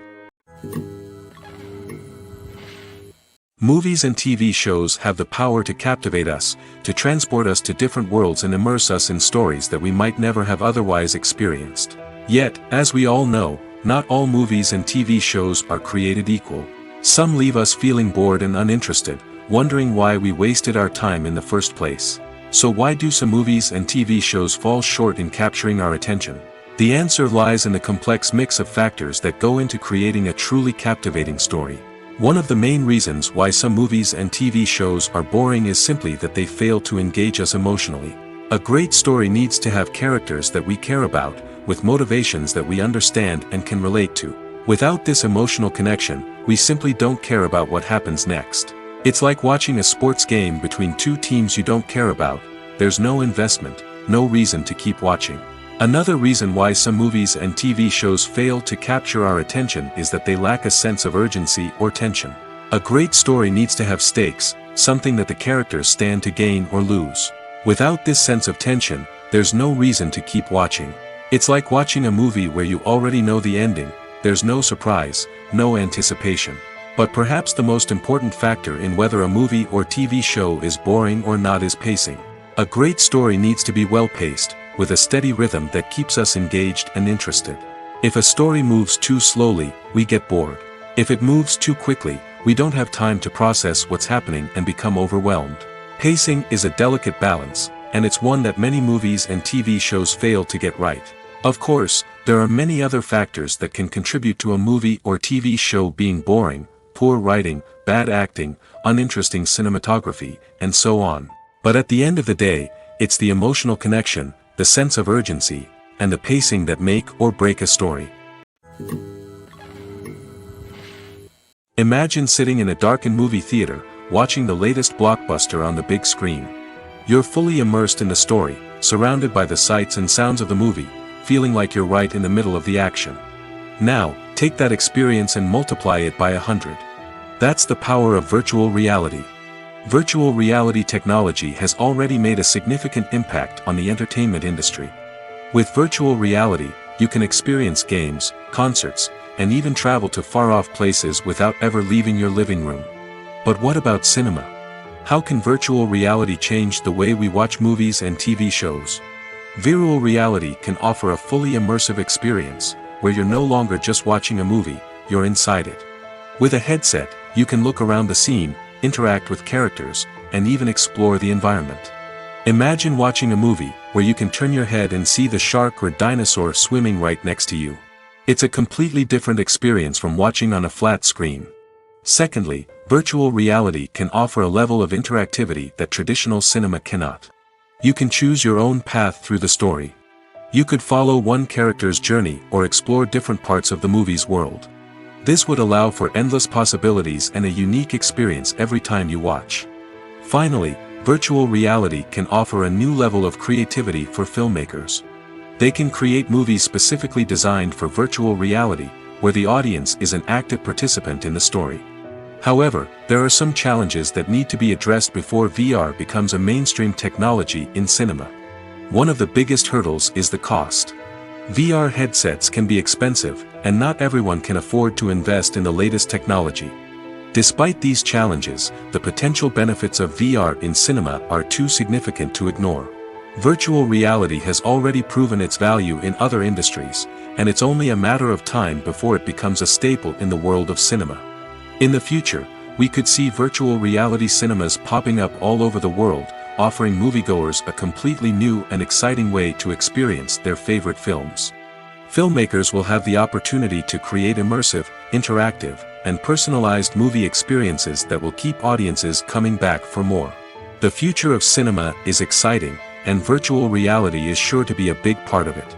Movies and TV shows have the power to captivate us, to transport us to different worlds and immerse us in stories that we might never have otherwise experienced. Yet, as we all know, not all movies and TV shows are created equal. Some leave us feeling bored and uninterested, wondering why we wasted our time in the first place. So why do some movies and TV shows fall short in capturing our attention? The answer lies in the complex mix of factors that go into creating a truly captivating story. One of the main reasons why some movies and TV shows are boring is simply that they fail to engage us emotionally. A great story needs to have characters that we care about, with motivations that we understand and can relate to. Without this emotional connection, we simply don't care about what happens next. It's like watching a sports game between two teams you don't care about. There's no investment, no reason to keep watching. Another reason why some movies and TV shows fail to capture our attention is that they lack a sense of urgency or tension. A great story needs to have stakes, something that the characters stand to gain or lose. Without this sense of tension, there's no reason to keep watching. It's like watching a movie where you already know the ending. There's no surprise, no anticipation. But perhaps the most important factor in whether a movie or TV show is boring or not is pacing. A great story needs to be well-paced, with a steady rhythm that keeps us engaged and interested. If a story moves too slowly, we get bored. If it moves too quickly, we don't have time to process what's happening and become overwhelmed. Pacing is a delicate balance, and it's one that many movies and TV shows fail to get right. Of course, there are many other factors that can contribute to a movie or TV show being boring: poor writing, bad acting, uninteresting cinematography, and so on. But at the end of the day, it's the emotional connection, the sense of urgency, and the pacing that make or break a story. Imagine sitting in a darkened movie theater, watching the latest blockbuster on the big screen. You're fully immersed in the story, surrounded by the sights and sounds of the movie, feeling like you're right in the middle of the action. Now, take that experience and multiply it by 100. That's the power of virtual reality. Virtual reality technology has already made a significant impact on the entertainment industry. With virtual reality, you can experience games, concerts, and even travel to far-off places without ever leaving your living room. But what about cinema? How can virtual reality change the way we watch movies and TV shows? Virtual reality can offer a fully immersive experience, where you're no longer just watching a movie, you're inside it. With a headset, you can look around the scene, interact with characters, and even explore the environment. Imagine watching a movie, where you can turn your head and see the shark or dinosaur swimming right next to you. It's a completely different experience from watching on a flat screen. Secondly, virtual reality can offer a level of interactivity that traditional cinema cannot. You can choose your own path through the story. You could follow one character's journey or explore different parts of the movie's world. This would allow for endless possibilities and a unique experience every time you watch. Finally, virtual reality can offer a new level of creativity for filmmakers. They can create movies specifically designed for virtual reality, where the audience is an active participant in the story. However, there are some challenges that need to be addressed before VR becomes a mainstream technology in cinema. One of the biggest hurdles is the cost. VR headsets can be expensive, and not everyone can afford to invest in the latest technology. Despite these challenges, the potential benefits of VR in cinema are too significant to ignore. Virtual reality has already proven its value in other industries, and it's only a matter of time before it becomes a staple in the world of cinema. In the future, we could see virtual reality cinemas popping up all over the world, offering moviegoers a completely new and exciting way to experience their favorite films. Filmmakers will have the opportunity to create immersive, interactive, and personalized movie experiences that will keep audiences coming back for more. The future of cinema is exciting, and virtual reality is sure to be a big part of it.